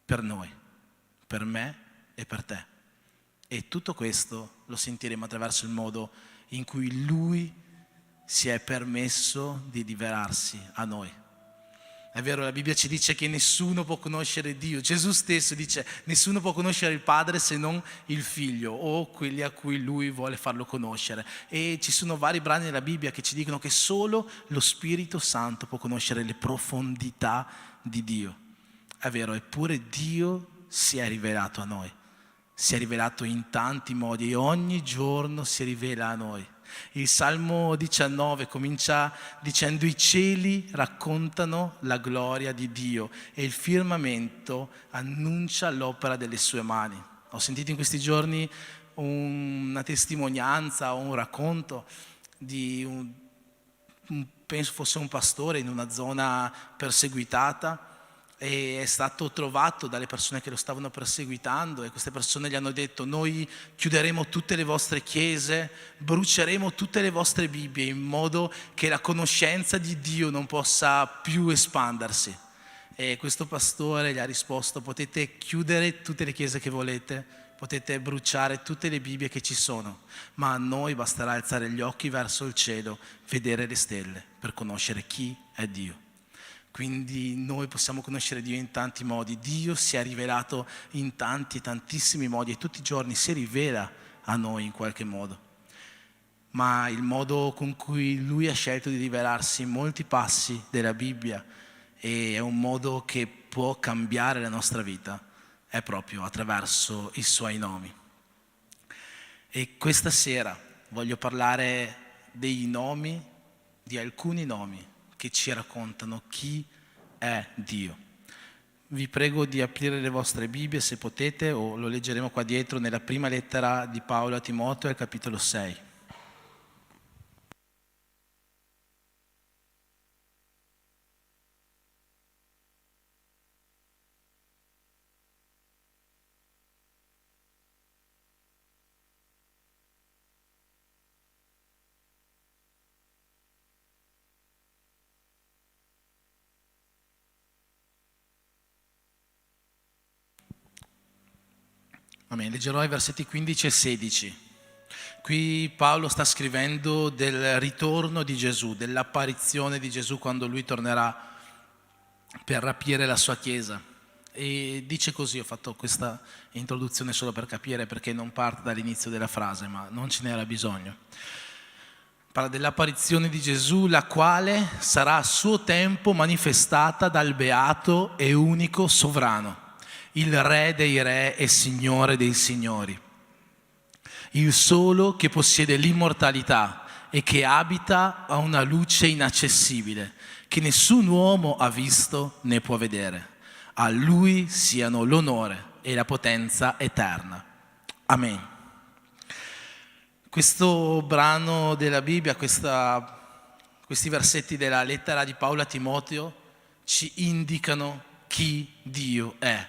per noi, per me e per te. E tutto questo lo sentiremo attraverso il modo in cui Lui si è permesso di rivelarsi a noi. È vero, la Bibbia ci dice che nessuno può conoscere Dio. Gesù stesso dice: nessuno può conoscere il Padre se non il Figlio o quelli a cui Lui vuole farlo conoscere. E ci sono vari brani nella Bibbia che ci dicono che solo lo Spirito Santo può conoscere le profondità di Dio. È vero, eppure Dio si è rivelato a noi. Si è rivelato in tanti modi e ogni giorno si rivela a noi. Il Salmo 19 comincia dicendo: i cieli raccontano la gloria di Dio e il firmamento annuncia l'opera delle sue mani. Ho sentito in questi giorni una testimonianza o un racconto di penso fosse un pastore in una zona perseguitata, e è stato trovato dalle persone che lo stavano perseguitando, e queste persone gli hanno detto: noi chiuderemo tutte le vostre chiese, bruceremo tutte le vostre Bibbie in modo che la conoscenza di Dio non possa più espandersi. E questo pastore gli ha risposto: potete chiudere tutte le chiese che volete, potete bruciare tutte le Bibbie che ci sono, ma a noi basterà alzare gli occhi verso il cielo, vedere le stelle per conoscere chi è Dio. Quindi noi possiamo conoscere Dio in tanti modi. Dio si è rivelato in tanti e tantissimi modi e tutti i giorni si rivela a noi in qualche modo. Ma il modo con cui Lui ha scelto di rivelarsi in molti passi della Bibbia, e è un modo che può cambiare la nostra vita, è proprio attraverso i Suoi nomi. E questa sera voglio parlare dei nomi, di alcuni nomi che ci raccontano chi è Dio. Vi prego di aprire le vostre Bibbie se potete, o lo leggeremo qua dietro nella prima lettera di Paolo a Timoteo, al capitolo 6. Amen. Leggerò i versetti 15 e 16. Qui Paolo sta scrivendo del ritorno di Gesù, dell'apparizione di Gesù quando Lui tornerà per rapire la sua Chiesa. E dice così: ho fatto questa introduzione solo per capire perché non parte dall'inizio della frase, ma non ce n'era bisogno. Parla dell'apparizione di Gesù, la quale sarà a suo tempo manifestata dal beato e unico sovrano, il Re dei Re e Signore dei Signori, il solo che possiede l'immortalità e che abita a una luce inaccessibile, che nessun uomo ha visto né può vedere. A Lui siano l'onore e la potenza eterna. Amen. Questo brano della Bibbia, questi versetti della lettera di Paolo a Timoteo ci indicano chi Dio è.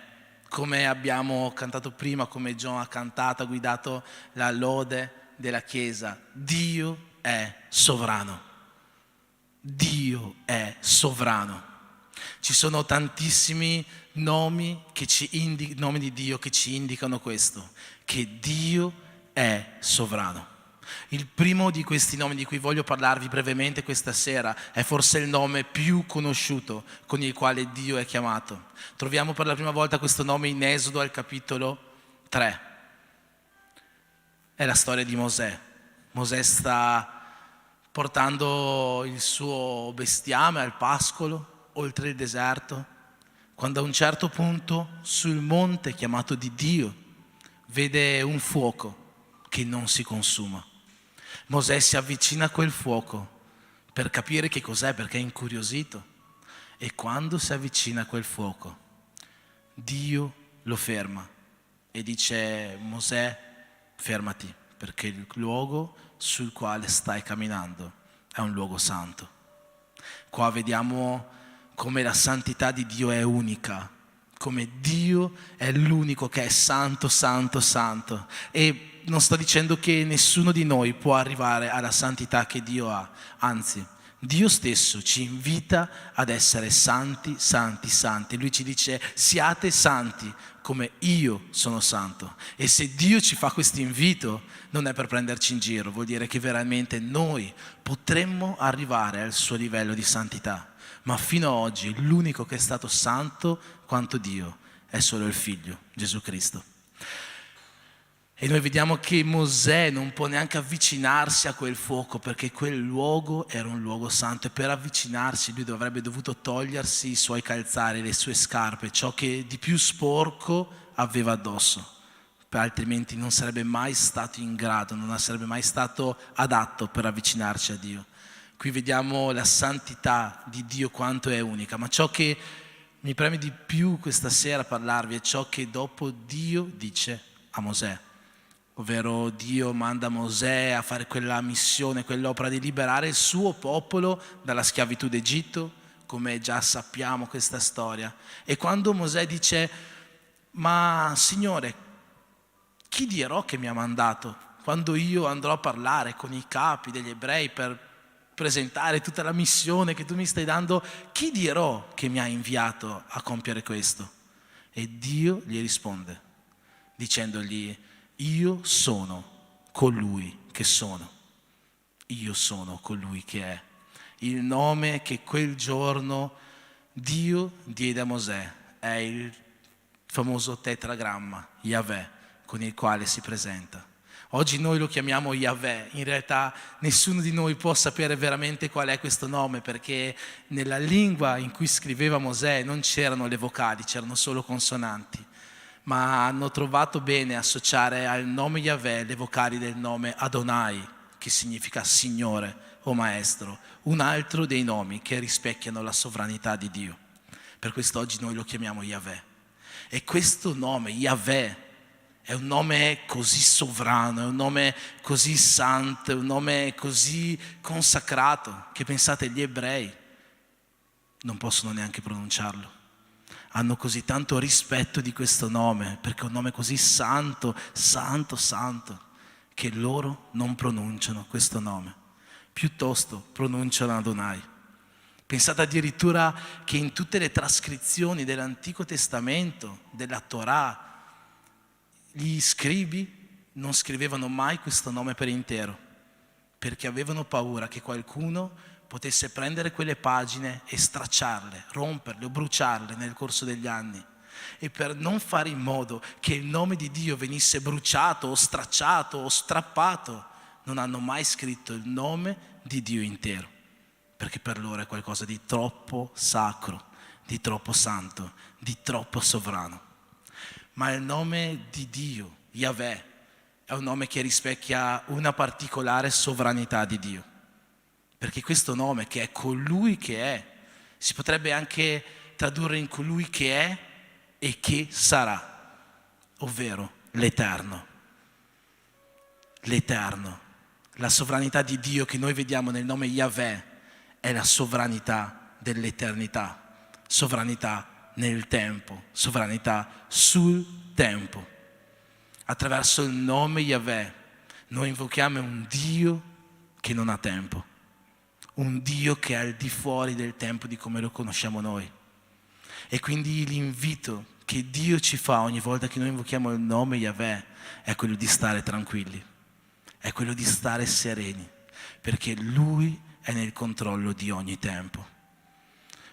Come abbiamo cantato prima, come John ha cantato, ha guidato la lode della Chiesa, Dio è sovrano. Dio è sovrano. Ci sono tantissimi nomi di Dio che ci indicano questo, che Dio è sovrano. Il primo di questi nomi di cui voglio parlarvi brevemente questa sera è forse il nome più conosciuto con il quale Dio è chiamato. Troviamo per la prima volta questo nome in Esodo al capitolo 3. È la storia di Mosè. Mosè sta portando il suo bestiame al pascolo oltre il deserto, quando a un certo punto sul monte chiamato di Dio vede un fuoco che non si consuma. Mosè si avvicina a quel fuoco per capire che cos'è, perché è incuriosito, e quando si avvicina a quel fuoco Dio lo ferma e dice: Mosè, fermati, perché il luogo sul quale stai camminando è un luogo santo. Qua vediamo come la santità di Dio è unica, come Dio è l'unico che è santo, santo, santo. E non sto dicendo che nessuno di noi può arrivare alla santità che Dio ha, anzi, Dio stesso ci invita ad essere santi, santi, santi. Lui ci dice: siate santi come io sono santo. E se Dio ci fa questo invito non è per prenderci in giro, vuol dire che veramente noi potremmo arrivare al suo livello di santità. Ma fino ad oggi l'unico che è stato santo quanto Dio è solo il Figlio, Gesù Cristo. E noi vediamo che Mosè non può neanche avvicinarsi a quel fuoco perché quel luogo era un luogo santo, e per avvicinarsi lui avrebbe dovuto togliersi i suoi calzari, le sue scarpe, ciò che di più sporco aveva addosso, altrimenti non sarebbe mai stato in grado, non sarebbe mai stato adatto per avvicinarsi a Dio. Qui vediamo la santità di Dio quanto è unica, ma ciò che mi preme di più questa sera parlarvi è ciò che dopo Dio dice a Mosè. Ovvero Dio manda Mosè a fare quella missione, quell'opera di liberare il suo popolo dalla schiavitù d'Egitto, come già sappiamo questa storia. E quando Mosè dice: ma Signore, chi dirò che mi ha mandato? Quando io andrò a parlare con i capi degli ebrei per presentare tutta la missione che tu mi stai dando, chi dirò che mi ha inviato a compiere questo? E Dio gli risponde dicendogli: io sono colui che sono, io sono colui che è. Il nome che quel giorno Dio diede a Mosè è il famoso tetragramma, Yahweh, con il quale si presenta. Oggi noi lo chiamiamo Yahweh, in realtà nessuno di noi può sapere veramente qual è questo nome, perché nella lingua in cui scriveva Mosè non c'erano le vocali, c'erano solo consonanti. Ma hanno trovato bene associare al nome Yahweh le vocali del nome Adonai, che significa Signore o Maestro, un altro dei nomi che rispecchiano la sovranità di Dio. Per questo oggi noi lo chiamiamo Yahweh. E questo nome, Yahweh, è un nome così sovrano, è un nome così santo, è un nome così consacrato, che pensate, gli ebrei non possono neanche pronunciarlo. Hanno così tanto rispetto di questo nome, perché è un nome così santo, santo, santo, che loro non pronunciano questo nome, piuttosto pronunciano Adonai. Pensate addirittura che in tutte le trascrizioni dell'Antico Testamento, della Torah, gli scribi non scrivevano mai questo nome per intero, perché avevano paura che qualcuno potesse prendere quelle pagine e stracciarle, romperle o bruciarle nel corso degli anni. E per non fare in modo che il nome di Dio venisse bruciato o stracciato o strappato, non hanno mai scritto il nome di Dio intero, perché per loro è qualcosa di troppo sacro, di troppo santo, di troppo sovrano. Ma il nome di Dio, Yahweh, è un nome che rispecchia una particolare sovranità di Dio. Perché questo nome, che è colui che è, si potrebbe anche tradurre in colui che è e che sarà, ovvero l'Eterno. L'Eterno, la sovranità di Dio che noi vediamo nel nome Yahweh è la sovranità dell'eternità, sovranità nel tempo, sovranità sul tempo. Attraverso il nome Yahweh noi invochiamo un Dio che non ha tempo, un Dio che è al di fuori del tempo di come lo conosciamo noi. E quindi l'invito che Dio ci fa ogni volta che noi invochiamo il nome Yahweh è quello di stare tranquilli, è quello di stare sereni, perché Lui è nel controllo di ogni tempo.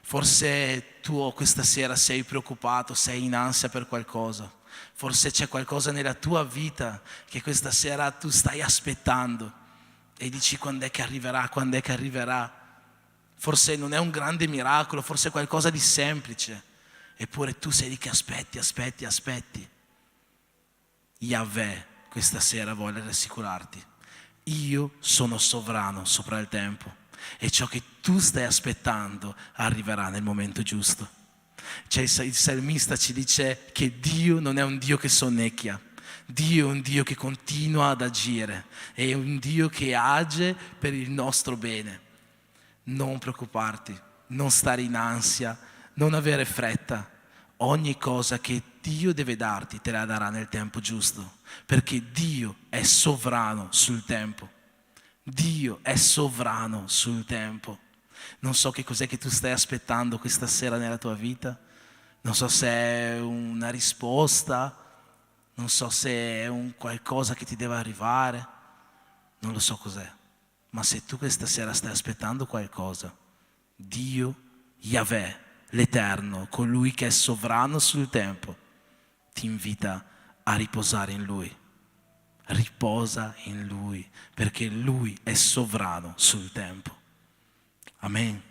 Forse tu questa sera sei preoccupato, sei in ansia per qualcosa, forse c'è qualcosa nella tua vita che questa sera tu stai aspettando e dici: quando è che arriverà, quando è che arriverà? Forse non è un grande miracolo, forse è qualcosa di semplice, eppure tu sei lì che aspetti. Yahweh questa sera vuole rassicurarti: io sono sovrano sopra il tempo e ciò che tu stai aspettando arriverà nel momento giusto. Cioè, il salmista ci dice che Dio non è un Dio che sonnecchia, Dio è un Dio che continua ad agire, è un Dio che age per il nostro bene. Non preoccuparti, non stare in ansia, non avere fretta. Ogni cosa che Dio deve darti te la darà nel tempo giusto, perché Dio è sovrano sul tempo. Dio è sovrano sul tempo. Non so che cos'è che tu stai aspettando questa sera nella tua vita, non so se è una risposta, non so se è un qualcosa che ti deve arrivare, non lo so cos'è, ma se tu questa sera stai aspettando qualcosa, Dio, Yahweh, l'Eterno, colui che è sovrano sul tempo, ti invita a riposare in Lui. Riposa in Lui, perché Lui è sovrano sul tempo. Amen.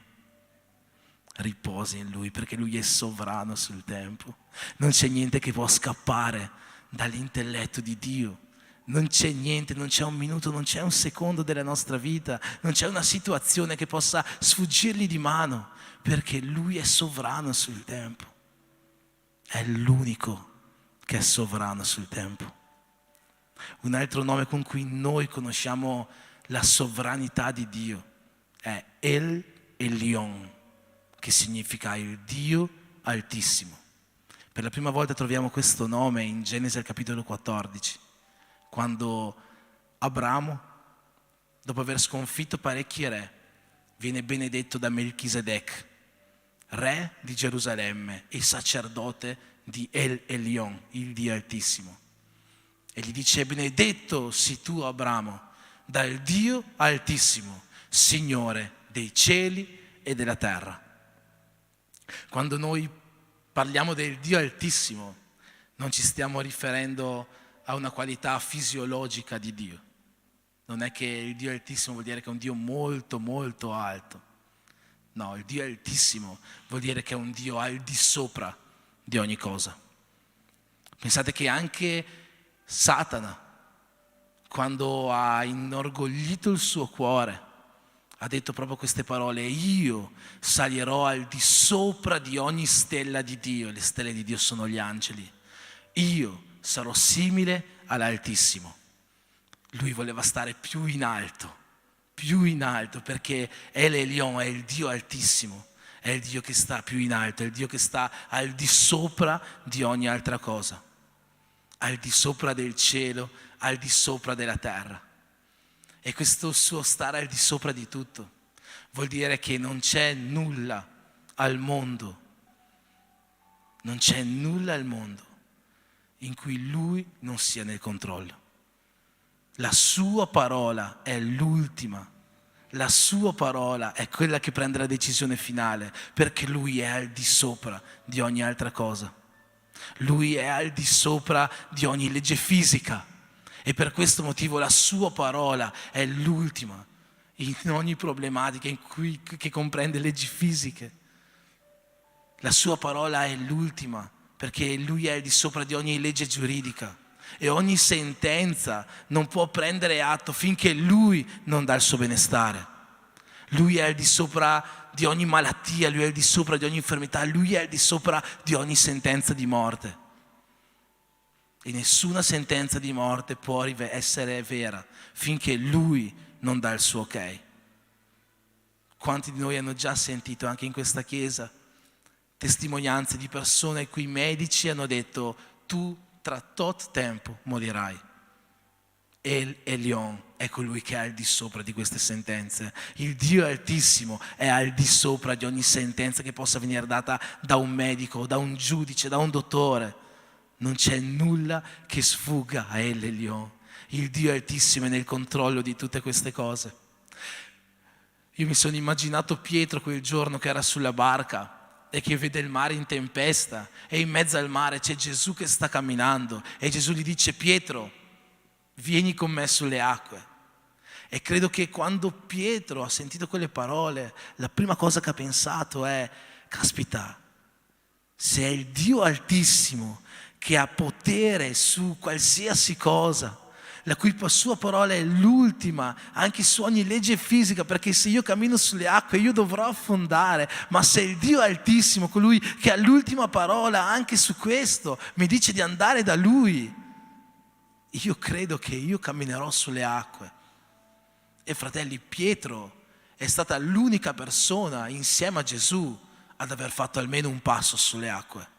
Riposi in Lui, perché Lui è sovrano sul tempo. Non c'è niente che può scappare dall'intelletto di Dio. Non c'è niente, non c'è un minuto, non c'è un secondo della nostra vita, non c'è una situazione che possa sfuggirgli di mano, perché Lui è sovrano sul tempo. È l'unico che è sovrano sul tempo. Un altro nome con cui noi conosciamo la sovranità di Dio è El Elyon, che significa il Dio Altissimo. Per la prima volta troviamo questo nome in Genesi al capitolo 14, quando Abramo, dopo aver sconfitto parecchi re, viene benedetto da Melchisedec, re di Gerusalemme e sacerdote di El Elyon, il Dio Altissimo. E gli dice: benedetto sii tu, Abramo, dal Dio Altissimo, Signore dei cieli e della terra. Quando noi parliamo del Dio Altissimo, non ci stiamo riferendo a una qualità fisiologica di Dio. Non è che il Dio Altissimo vuol dire che è un Dio molto, molto alto. No, il Dio Altissimo vuol dire che è un Dio al di sopra di ogni cosa. Pensate che anche Satana, quando ha inorgoglito il suo cuore, ha detto proprio queste parole: io salirò al di sopra di ogni stella di Dio. Le stelle di Dio sono gli angeli. Io sarò simile all'Altissimo. Lui voleva stare più in alto, perché El Elyon è il Dio Altissimo, è il Dio che sta più in alto, è il Dio che sta al di sopra di ogni altra cosa, al di sopra del cielo, al di sopra della terra. E questo suo stare al di sopra di tutto vuol dire che non c'è nulla al mondo, non c'è nulla al mondo in cui Lui non sia nel controllo. La sua parola è l'ultima, la sua parola è quella che prende la decisione finale, perché Lui è al di sopra di ogni altra cosa. Lui è al di sopra di ogni legge fisica e per questo motivo la sua parola è l'ultima in ogni problematica che comprende leggi fisiche. La sua parola è l'ultima perché Lui è al di sopra di ogni legge giuridica e ogni sentenza non può prendere atto finché Lui non dà il suo benestare. Lui è al di sopra di ogni malattia, Lui è al di sopra di ogni infermità, Lui è al di sopra di ogni sentenza di morte. E nessuna sentenza di morte può essere vera finché Lui non dà il suo ok. Quanti di noi hanno già sentito anche in questa chiesa testimonianze di persone i cui medici hanno detto: tu tra tot tempo morirai. El Elyon è colui che è al di sopra di queste sentenze. Il Dio Altissimo è al di sopra di ogni sentenza che possa venire data da un medico, da un giudice, da un dottore. Non c'è nulla che sfugga a El Elyon. Il Dio Altissimo è nel controllo di tutte queste cose. Io mi sono immaginato Pietro quel giorno che era sulla barca e che vede il mare in tempesta e in mezzo al mare c'è Gesù che sta camminando e Gesù gli dice: Pietro, vieni con me sulle acque. E credo che quando Pietro ha sentito quelle parole, la prima cosa che ha pensato è: caspita, se è il Dio Altissimo che ha potere su qualsiasi cosa, la cui sua parola è l'ultima anche su ogni legge fisica, perché se io cammino sulle acque io dovrò affondare, ma se il Dio Altissimo, colui che ha l'ultima parola anche su questo, mi dice di andare da Lui, io credo che io camminerò sulle acque. E fratelli, Pietro è stata l'unica persona insieme a Gesù ad aver fatto almeno un passo sulle acque,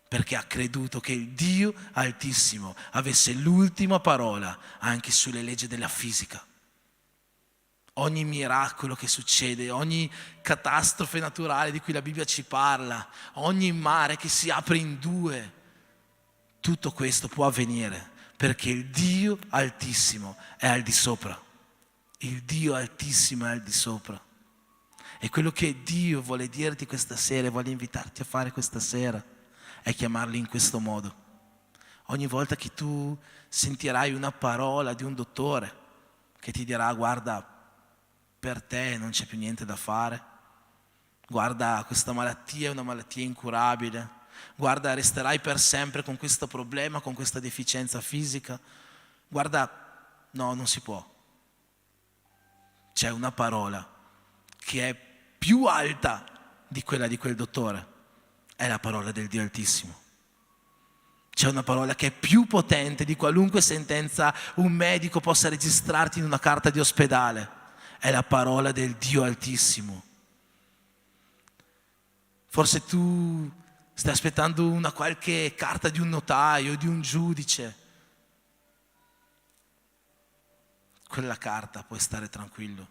perché ha creduto che il Dio Altissimo avesse l'ultima parola anche sulle leggi della fisica. ogni miracolo che succede, ogni catastrofe naturale di cui la Bibbia ci parla, ogni mare che si apre in due, tutto questo può avvenire perché il Dio Altissimo è al di sopra. Il Dio Altissimo è al di sopra. E quello che Dio vuole dirti questa sera e vuole invitarti a fare questa sera è chiamarli in questo modo. Ogni volta che tu sentirai una parola di un dottore che ti dirà: guarda, per te non c'è più niente da fare, guarda, questa malattia è una malattia incurabile, guarda, resterai per sempre con questo problema, con questa deficienza fisica, guarda, no, non si può. C'è una parola che è più alta di quella di quel dottore, è la parola del Dio Altissimo. C'è una parola che è più potente di qualunque sentenza un medico possa registrarti in una carta di ospedale, è la parola del Dio Altissimo. Forse tu stai aspettando una qualche carta di un notaio, di un giudice. Quella carta, puoi stare tranquillo,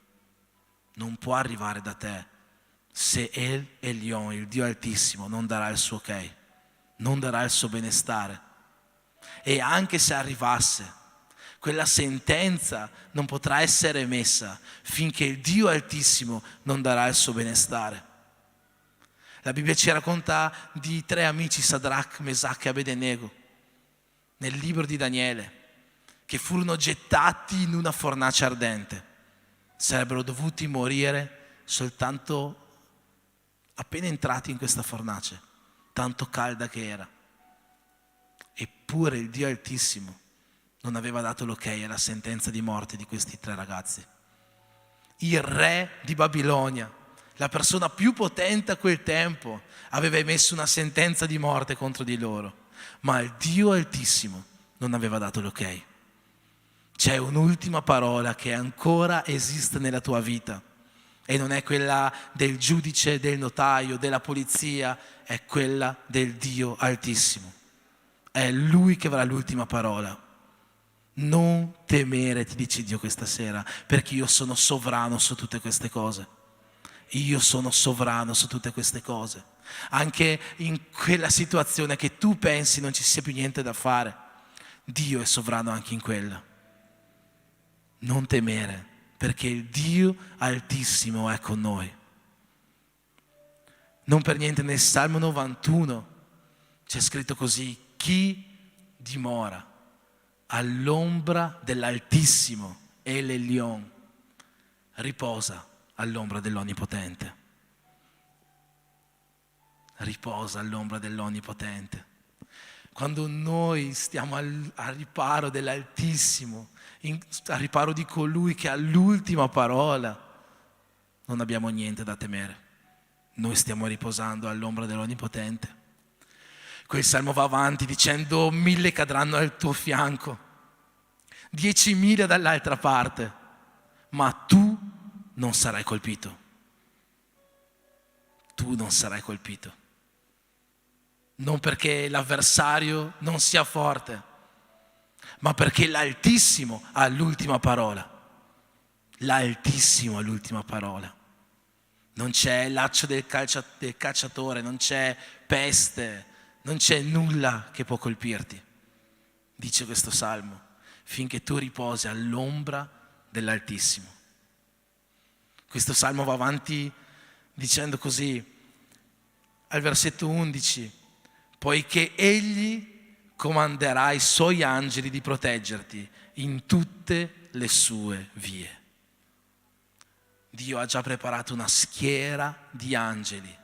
non può arrivare da te se El Elyon, il Dio Altissimo, non darà il suo ok, non darà il suo benestare. E anche se arrivasse, quella sentenza non potrà essere emessa finché il Dio Altissimo non darà il suo benestare. La Bibbia ci racconta di 3 amici, Sadrach, Mesach e Abednego, nel libro di Daniele, che furono gettati in una fornace ardente. Sarebbero dovuti morire soltanto appena entrati in questa fornace, tanto calda che era. Eppure il Dio Altissimo non aveva dato l'ok alla sentenza di morte di questi 3 ragazzi. Il re di Babilonia, la persona più potente a quel tempo, aveva emesso una sentenza di morte contro di loro, ma il Dio Altissimo non aveva dato l'ok. C'è un'ultima parola che ancora esiste nella tua vita e non è quella del giudice, del notaio, della polizia, è quella del Dio Altissimo. È Lui che avrà l'ultima parola. Non temere, ti dice Dio questa sera, perché io sono sovrano su tutte queste cose. Io sono sovrano su tutte queste cose. Anche in quella situazione che tu pensi non ci sia più niente da fare, Dio è sovrano anche in quella. Non temere, perché il Dio Altissimo è con noi. Non per niente nel Salmo 91 c'è scritto così: chi dimora all'ombra dell'Altissimo e l'Elion riposa all'ombra dell'Onnipotente. Riposa all'ombra dell'Onnipotente. Quando noi stiamo al riparo dell'Altissimo, al riparo di colui che ha l'ultima parola, non abbiamo niente da temere. Noi stiamo riposando all'ombra dell'Onnipotente. Quel salmo va avanti dicendo: 1000 cadranno al tuo fianco, 10.000 dall'altra parte, ma tu non sarai colpito. Tu non sarai colpito. Non perché l'avversario non sia forte, ma perché l'Altissimo ha l'ultima parola. L'Altissimo ha l'ultima parola. Non c'è laccio del cacciatore, non c'è peste, non c'è nulla che può colpirti, dice questo salmo, finché tu riposi all'ombra dell'Altissimo. Questo salmo va avanti dicendo così, al versetto 11: poiché egli comanderà ai suoi angeli di proteggerti in tutte le sue vie. Dio ha già preparato una schiera di angeli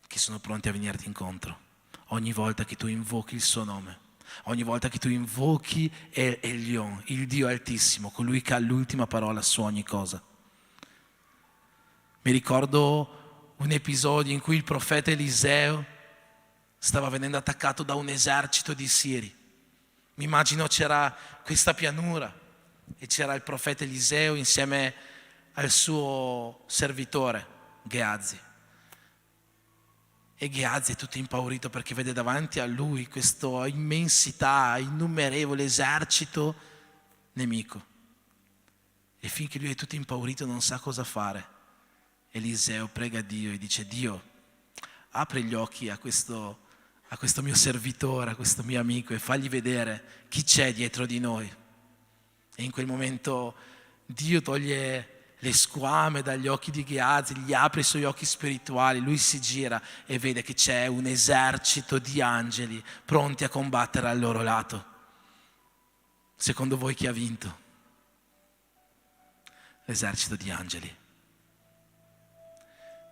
che sono pronti a venirti incontro ogni volta che tu invochi il suo nome, ogni volta che tu invochi Elion, il Dio Altissimo, colui che ha l'ultima parola su ogni cosa. Mi ricordo un episodio in cui il profeta Eliseo stava venendo attaccato da un esercito di Siri. Mi immagino c'era questa pianura e c'era il profeta Eliseo insieme al suo servitore Gehazi. E Gehazi è tutto impaurito perché vede davanti a lui questa immensità, innumerevole esercito nemico. E finché lui è tutto impaurito non sa cosa fare, Eliseo prega Dio e dice: Dio, apri gli occhi a questo mio servitore, a questo mio amico, e fagli vedere chi c'è dietro di noi. E in quel momento Dio toglie le squame dagli occhi di Gehazi, gli apre i suoi occhi spirituali, lui si gira e vede che c'è un esercito di angeli pronti a combattere al loro lato. Secondo voi chi ha vinto? L'esercito di angeli.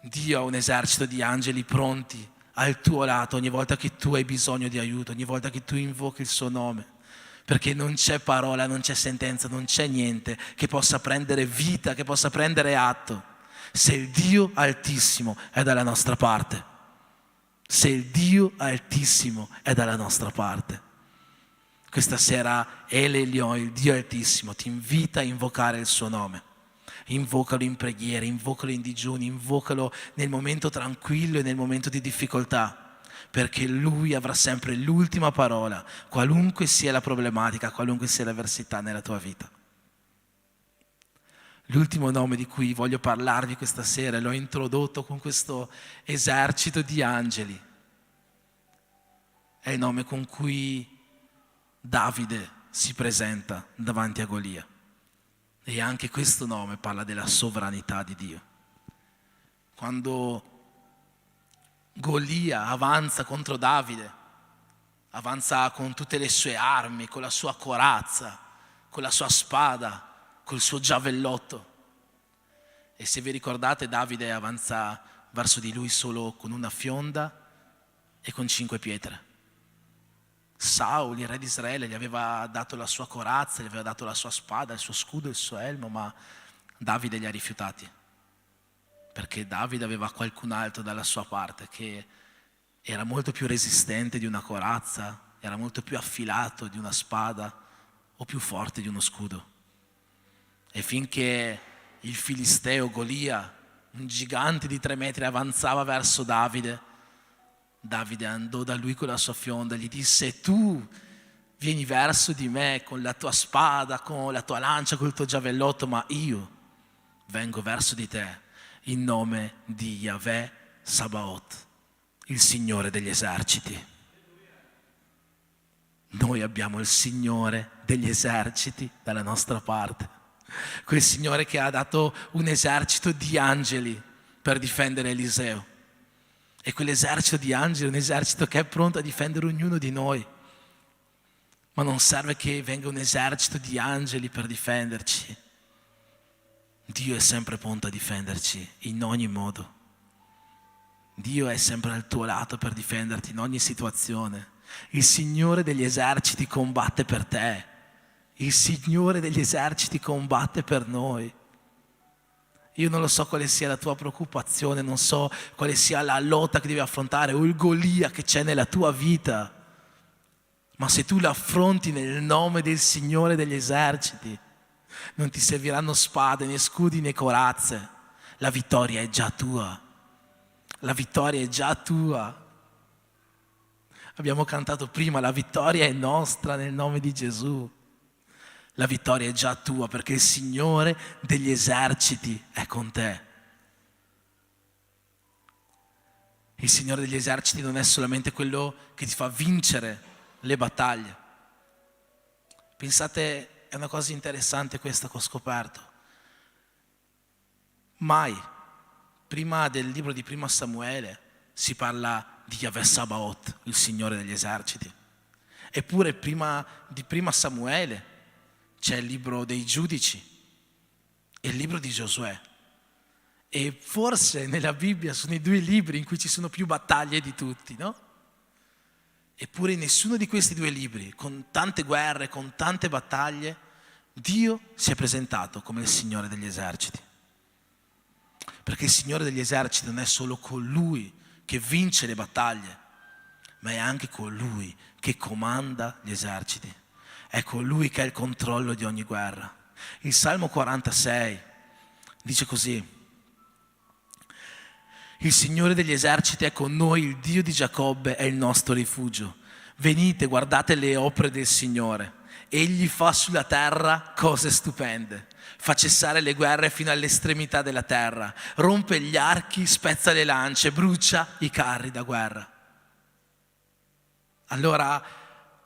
Dio ha un esercito di angeli pronti al tuo lato ogni volta che tu hai bisogno di aiuto, ogni volta che tu invochi il suo nome. Perché non c'è parola, non c'è sentenza, non c'è niente che possa prendere vita, che possa prendere atto, se il Dio Altissimo è dalla nostra parte. Se il Dio Altissimo è dalla nostra parte. Questa sera El Elyon, il Dio Altissimo, ti invita a invocare il suo nome. Invocalo in preghiera, invocalo in digiuni, invocalo nel momento tranquillo e nel momento di difficoltà. Perché Lui avrà sempre l'ultima parola, qualunque sia la problematica, qualunque sia l'avversità nella tua vita. L'ultimo nome di cui voglio parlarvi questa sera, l'ho introdotto con questo esercito di angeli, è il nome con cui Davide si presenta davanti a Golia. E anche questo nome parla della sovranità di Dio. Quando Golia avanza contro Davide, avanza con tutte le sue armi, con la sua corazza, con la sua spada, col suo giavellotto. E se vi ricordate, Davide avanza verso di lui solo con una fionda e con 5 pietre. Saul, il re di Israele, gli aveva dato la sua corazza, gli aveva dato la sua spada, il suo scudo, il suo elmo, ma Davide li ha rifiutati. Perché Davide aveva qualcun altro dalla sua parte che era molto più resistente di una corazza, era molto più affilato di una spada o più forte di uno scudo. E finché il filisteo Golia, un gigante di 3 metri, avanzava verso Davide, Davide andò da lui con la sua fionda e gli disse: tu vieni verso di me con la tua spada, con la tua lancia, col tuo giavellotto, ma io vengo verso di te in nome di Yahweh Sabaoth, il Signore degli eserciti. Noi abbiamo il Signore degli eserciti dalla nostra parte, quel Signore che ha dato un esercito di angeli per difendere Eliseo. E quell'esercito di angeli è un esercito che è pronto a difendere ognuno di noi. Ma non serve che venga un esercito di angeli per difenderci. Dio è sempre pronto a difenderci in ogni modo. Dio è sempre al tuo lato per difenderti in ogni situazione. Il Signore degli eserciti combatte per te. Il Signore degli eserciti combatte per noi. Io non lo so quale sia la tua preoccupazione, non so quale sia la lotta che devi affrontare o il Golia che c'è nella tua vita. Ma se tu la affronti nel nome del Signore degli eserciti, non ti serviranno spade, né scudi, né corazze. La vittoria è già tua. La vittoria è già tua. Abbiamo cantato prima, la vittoria è nostra nel nome di Gesù. La vittoria è già tua perché il Signore degli eserciti è con te. Il Signore degli eserciti non è solamente quello che ti fa vincere le battaglie. Pensate, è una cosa interessante questa che ho scoperto. Mai, prima del libro di Primo Samuele, si parla di Yahweh Sabaoth, il Signore degli eserciti. Eppure prima di Primo Samuele c'è il libro dei Giudici e il libro di Giosuè. E forse nella Bibbia sono i 2 libri in cui ci sono più battaglie di tutti, no? Eppure in nessuno di questi 2 libri, con tante guerre, con tante battaglie, Dio si è presentato come il Signore degli eserciti. Perché il Signore degli eserciti non è solo colui che vince le battaglie, ma è anche colui che comanda gli eserciti. È colui che ha il controllo di ogni guerra. Il Salmo 46 dice così: il Signore degli eserciti è con noi, il Dio di Giacobbe è il nostro rifugio. Venite, guardate le opere del Signore, Egli fa sulla terra cose stupende. Fa cessare le guerre fino all'estremità della terra. Rompe gli archi, spezza le lance, brucia i carri da guerra. Allora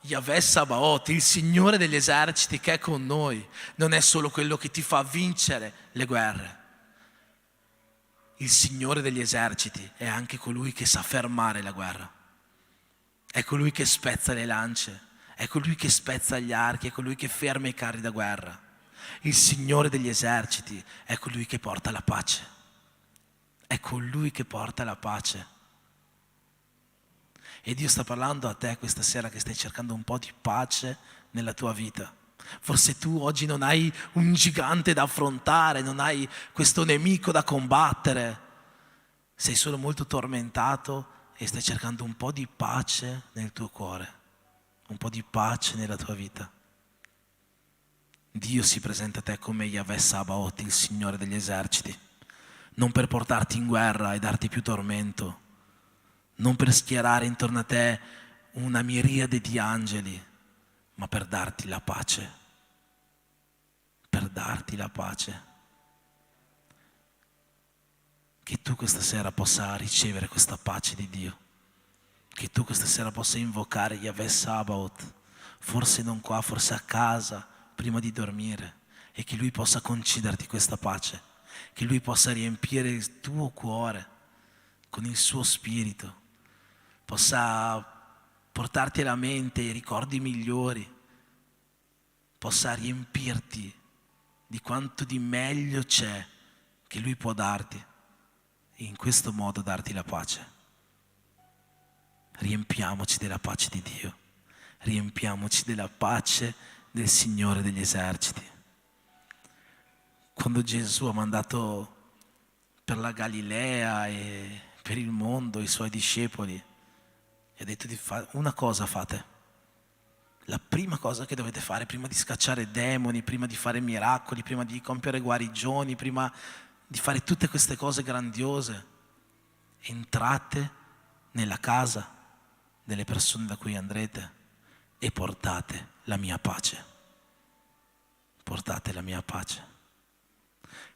Yahweh Sabaoth, il Signore degli eserciti che è con noi, non è solo quello che ti fa vincere le guerre. Il Signore degli eserciti è anche colui che sa fermare la guerra. È colui che spezza le lance, è colui che spezza gli archi, è colui che ferma i carri da guerra. Il Signore degli eserciti è colui che porta la pace. È colui che porta la pace. E Dio sta parlando a te questa sera che stai cercando un po' di pace nella tua vita. Forse tu oggi non hai un gigante da affrontare, non hai questo nemico da combattere. Sei solo molto tormentato e stai cercando un po' di pace nel tuo cuore, un po' di pace nella tua vita. Dio si presenta a te come Yahweh Sabaoth, il Signore degli eserciti, non per portarti in guerra e darti più tormento, non per schierare intorno a te una miriade di angeli, ma per darti la pace, per darti la pace. Che tu questa sera possa ricevere questa pace di Dio, che tu questa sera possa invocare Yahweh Sabaoth, forse non qua, forse a casa, prima di dormire, e che Lui possa concederti questa pace, che Lui possa riempire il tuo cuore con il suo spirito, possa portarti alla mente i ricordi migliori, possa riempirti di quanto di meglio c'è che Lui può darti e in questo modo darti la pace. Riempiamoci della pace di Dio, riempiamoci della pace del Signore degli eserciti. Quando Gesù ha mandato per la Galilea e per il mondo i Suoi discepoli, gli ha detto di fare una cosa, fate. La prima cosa che dovete fare prima di scacciare demoni, prima di fare miracoli, prima di compiere guarigioni, prima di fare tutte queste cose grandiose, entrate nella casa delle persone da cui andrete e portate la mia pace. Portate la mia pace.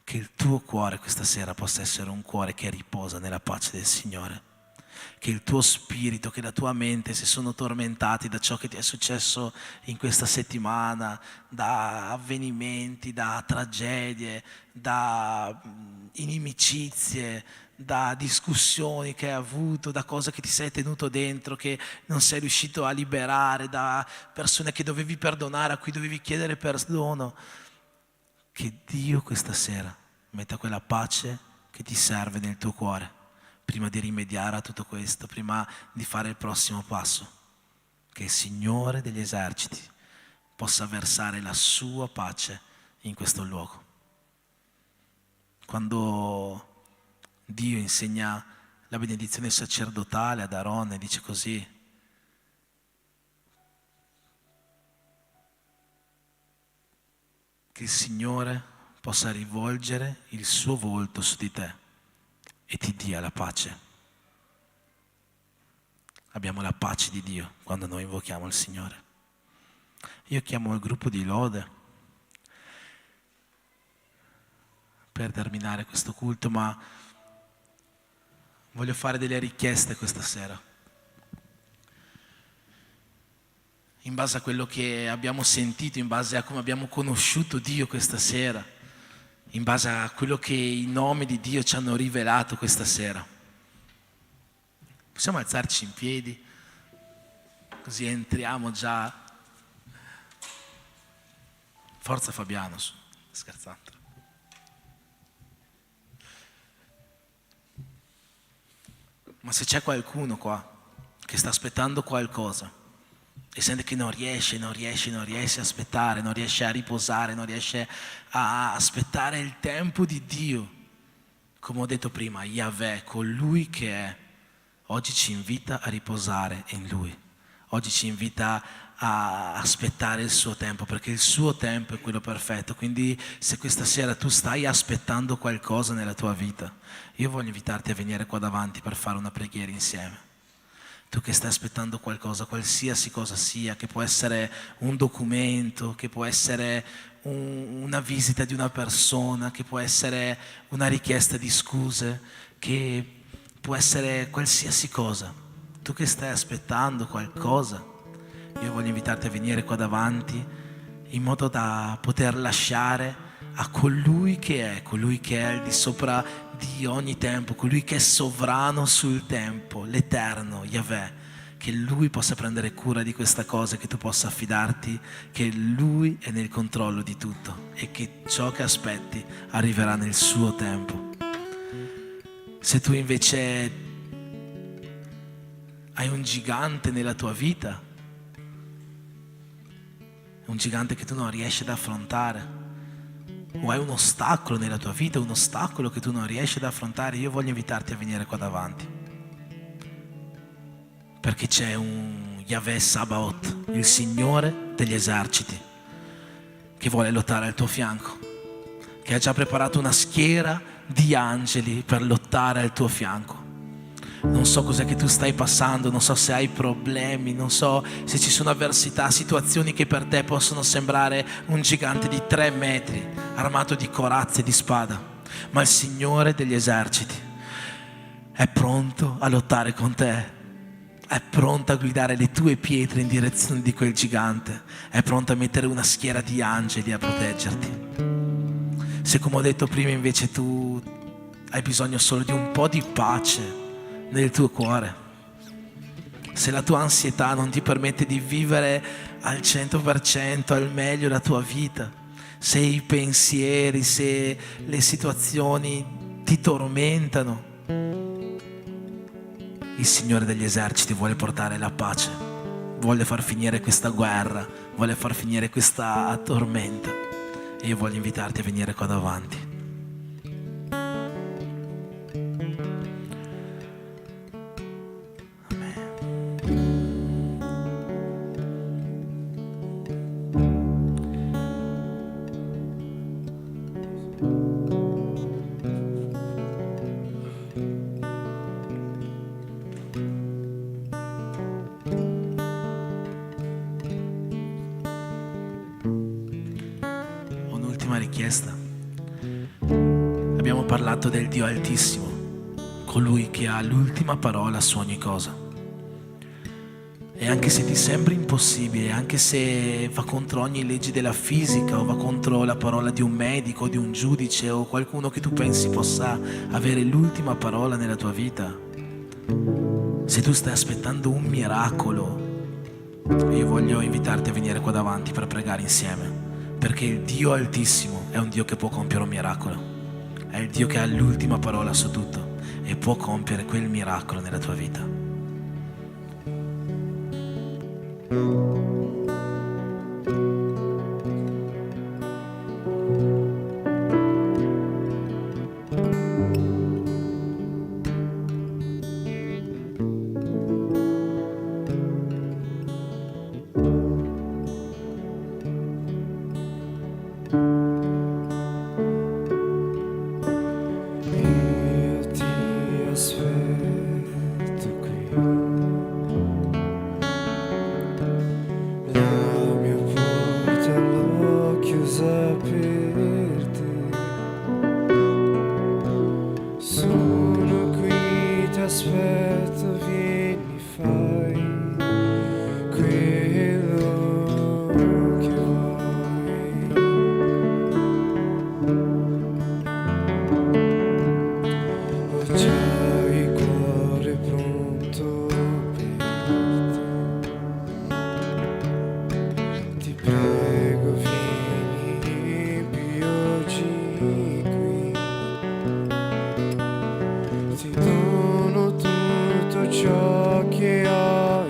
Che il tuo cuore questa sera possa essere un cuore che riposa nella pace del Signore. Che il tuo spirito, che la tua mente, se sono tormentati da ciò che ti è successo in questa settimana, da avvenimenti, da tragedie, da inimicizie, da discussioni che hai avuto, da cose che ti sei tenuto dentro, che non sei riuscito a liberare, da persone che dovevi perdonare, a cui dovevi chiedere perdono, che Dio questa sera metta quella pace che ti serve nel tuo cuore, prima di rimediare a tutto questo, prima di fare il prossimo passo. Che il Signore degli eserciti possa versare la sua pace in questo luogo. Quando Dio insegna la benedizione sacerdotale ad Aaron, dice così: che il Signore possa rivolgere il suo volto su di te e ti dia la pace. Abbiamo la pace di Dio quando noi invochiamo il Signore. Io chiamo il gruppo di lode per terminare questo culto, ma voglio fare delle richieste questa sera. In base a quello che abbiamo sentito, in base a come abbiamo conosciuto Dio questa sera, in base a quello che i nomi di Dio ci hanno rivelato questa sera. Possiamo alzarci in piedi, così entriamo già. Forza Fabiano, scherzando. Ma se c'è qualcuno qua che sta aspettando qualcosa e sente che non riesce a aspettare, non riesce a riposare, non riesce a aspettare il tempo di Dio, come ho detto prima, Yahweh, colui che è, oggi ci invita a riposare in Lui. Oggi ci invita a aspettare il suo tempo, perché il suo tempo è quello perfetto. Quindi se questa sera tu stai aspettando qualcosa nella tua vita, io voglio invitarti a venire qua davanti per fare una preghiera insieme. Tu che stai aspettando qualcosa, qualsiasi cosa sia, che può essere un documento, che può essere una visita di una persona, che può essere una richiesta di scuse, che può essere qualsiasi cosa. Tu che stai aspettando qualcosa, io voglio invitarti a venire qua davanti in modo da poter lasciare a colui che è al di sopra di ogni tempo, colui che è sovrano sul tempo, l'Eterno, Yahweh, che Lui possa prendere cura di questa cosa, che tu possa affidarti, che Lui è nel controllo di tutto e che ciò che aspetti arriverà nel suo tempo. Se tu invece hai un gigante nella tua vita, un gigante che tu non riesci ad affrontare, o hai un ostacolo nella tua vita, un ostacolo che tu non riesci ad affrontare, io voglio invitarti a venire qua davanti, perché c'è un Yahweh Sabaoth, il Signore degli eserciti, che vuole lottare al tuo fianco, che ha già preparato una schiera di angeli per lottare al tuo fianco. Non so cos'è che tu stai passando, non so se hai problemi, non so se ci sono avversità, situazioni che per te possono sembrare un gigante di 3 metri, armato di corazze e di spada, ma il Signore degli eserciti è pronto a lottare con te, è pronto a guidare le tue pietre in direzione di quel gigante, è pronto a mettere una schiera di angeli a proteggerti. Se, come ho detto prima, invece tu hai bisogno solo di un po' di pace nel tuo cuore, se la tua ansietà non ti permette di vivere al 100% al meglio la tua vita, se i pensieri, se le situazioni ti tormentano, il Signore degli eserciti vuole portare la pace, vuole far finire questa guerra, vuole far finire questa tormenta, e io voglio invitarti a venire qua davanti. Richiesta. Abbiamo parlato del Dio Altissimo, colui che ha l'ultima parola su ogni cosa. E anche se ti sembra impossibile, anche se va contro ogni legge della fisica o va contro la parola di un medico, di un giudice o qualcuno che tu pensi possa avere l'ultima parola nella tua vita, se tu stai aspettando un miracolo, io voglio invitarti a venire qua davanti per pregare insieme. Perché il Dio Altissimo è un Dio che può compiere un miracolo, è il Dio che ha l'ultima parola su tutto e può compiere quel miracolo nella tua vita. Ti dono tutto ciò che ho.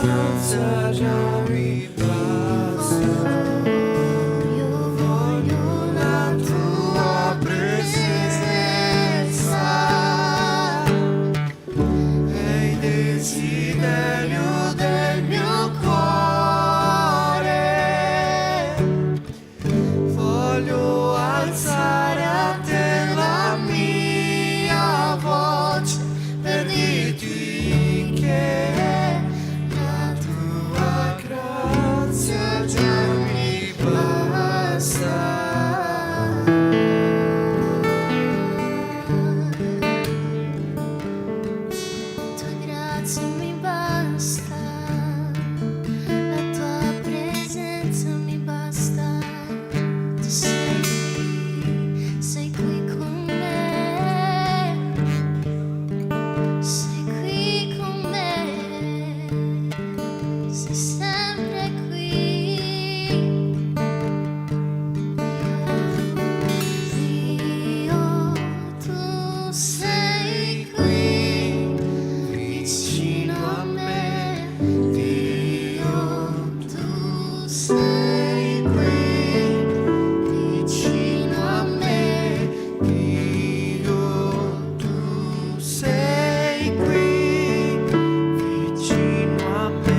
grazia già mi basta. Io voglio La tua presenza è il desiderio del mio cuore. Voglio alzare a te la mia voce per dirti che la tua grazia già mi basta. tua grazia mi basta, la tua presenza mi basta. Tu sei qui con me, sei qui con me, sei sempre qui. Dio, tu sei qui vicino a me. Dio, tu sei qui vicino a me. Dio, tu sei qui vicino a me.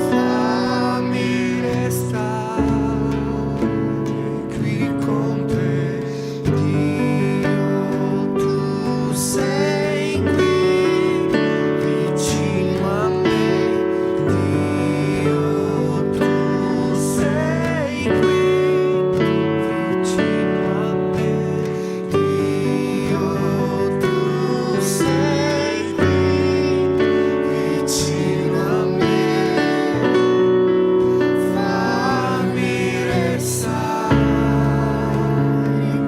Fammi restare qui con te. Dio, tu sei qui vicino a me. Dio, tu sei qui vicino a me. Dio, tu sei qui vicino a me. Fammi restare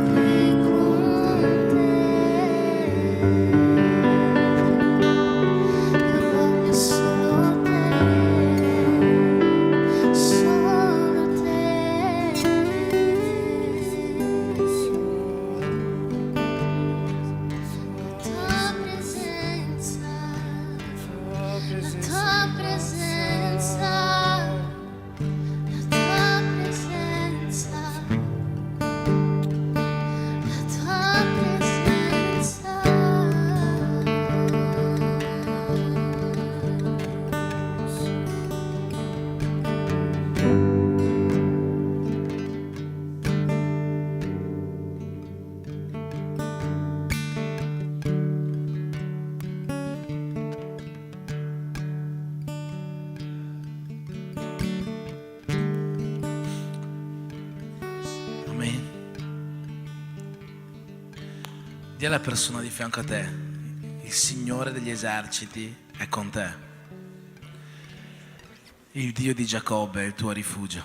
qui con te. Io voglio solo Amen. Dì alla persona di fianco a te, il Signore degli eserciti è con te. Il Dio di Giacobbe è il tuo rifugio.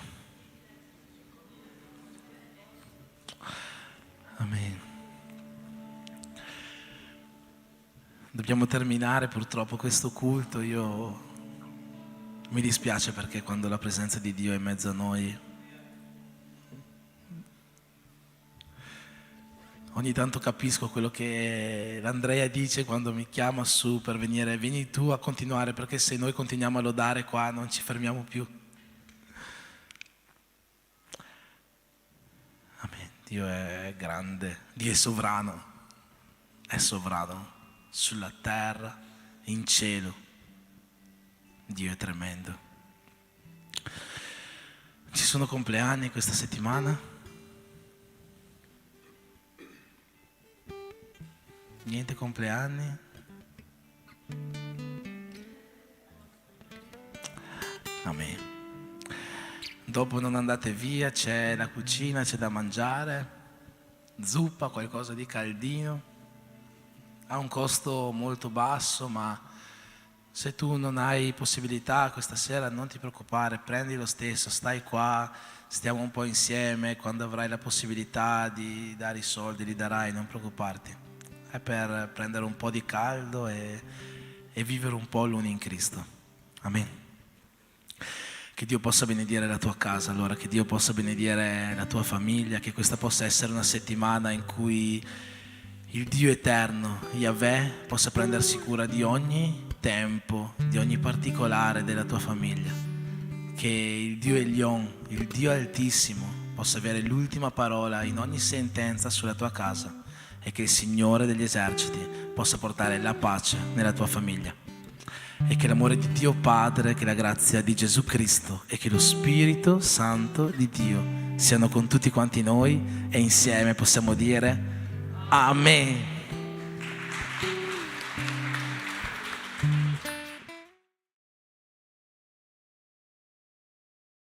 Amen. Dobbiamo terminare purtroppo questo culto. Io mi dispiace perché quando la presenza di Dio è in mezzo a noi, ogni tanto capisco quello che Andrea dice quando mi chiama su per venire. Vieni tu a continuare, perché se noi continuiamo a lodare qua non ci fermiamo più. Amen. Dio è grande, Dio è sovrano sulla terra, in cielo. Dio è tremendo. Ci sono compleanni questa settimana? Niente compleanni? Amen. Dopo non andate via, c'è la cucina, c'è da mangiare, zuppa, qualcosa di caldino. Ha un costo molto basso, ma se tu non hai possibilità questa sera non ti preoccupare, prendi lo stesso, stai qua, stiamo un po' insieme. Quando avrai la possibilità di dare i soldi li darai, non preoccuparti. È per prendere un po' di caldo e vivere un po' l'uno in Cristo. Amen. Che Dio possa benedire la tua casa, allora, che Dio possa benedire la tua famiglia, che questa possa essere una settimana in cui il Dio eterno, Yahweh, possa prendersi cura di ogni tempo, di ogni particolare della tua famiglia. Che il Dio Elion, il Dio Altissimo, possa avere l'ultima parola in ogni sentenza sulla tua casa e che il Signore degli eserciti possa portare la pace nella tua famiglia. E che l'amore di Dio Padre, che la grazia di Gesù Cristo e che lo Spirito Santo di Dio siano con tutti quanti noi, e insieme possiamo dire Amen.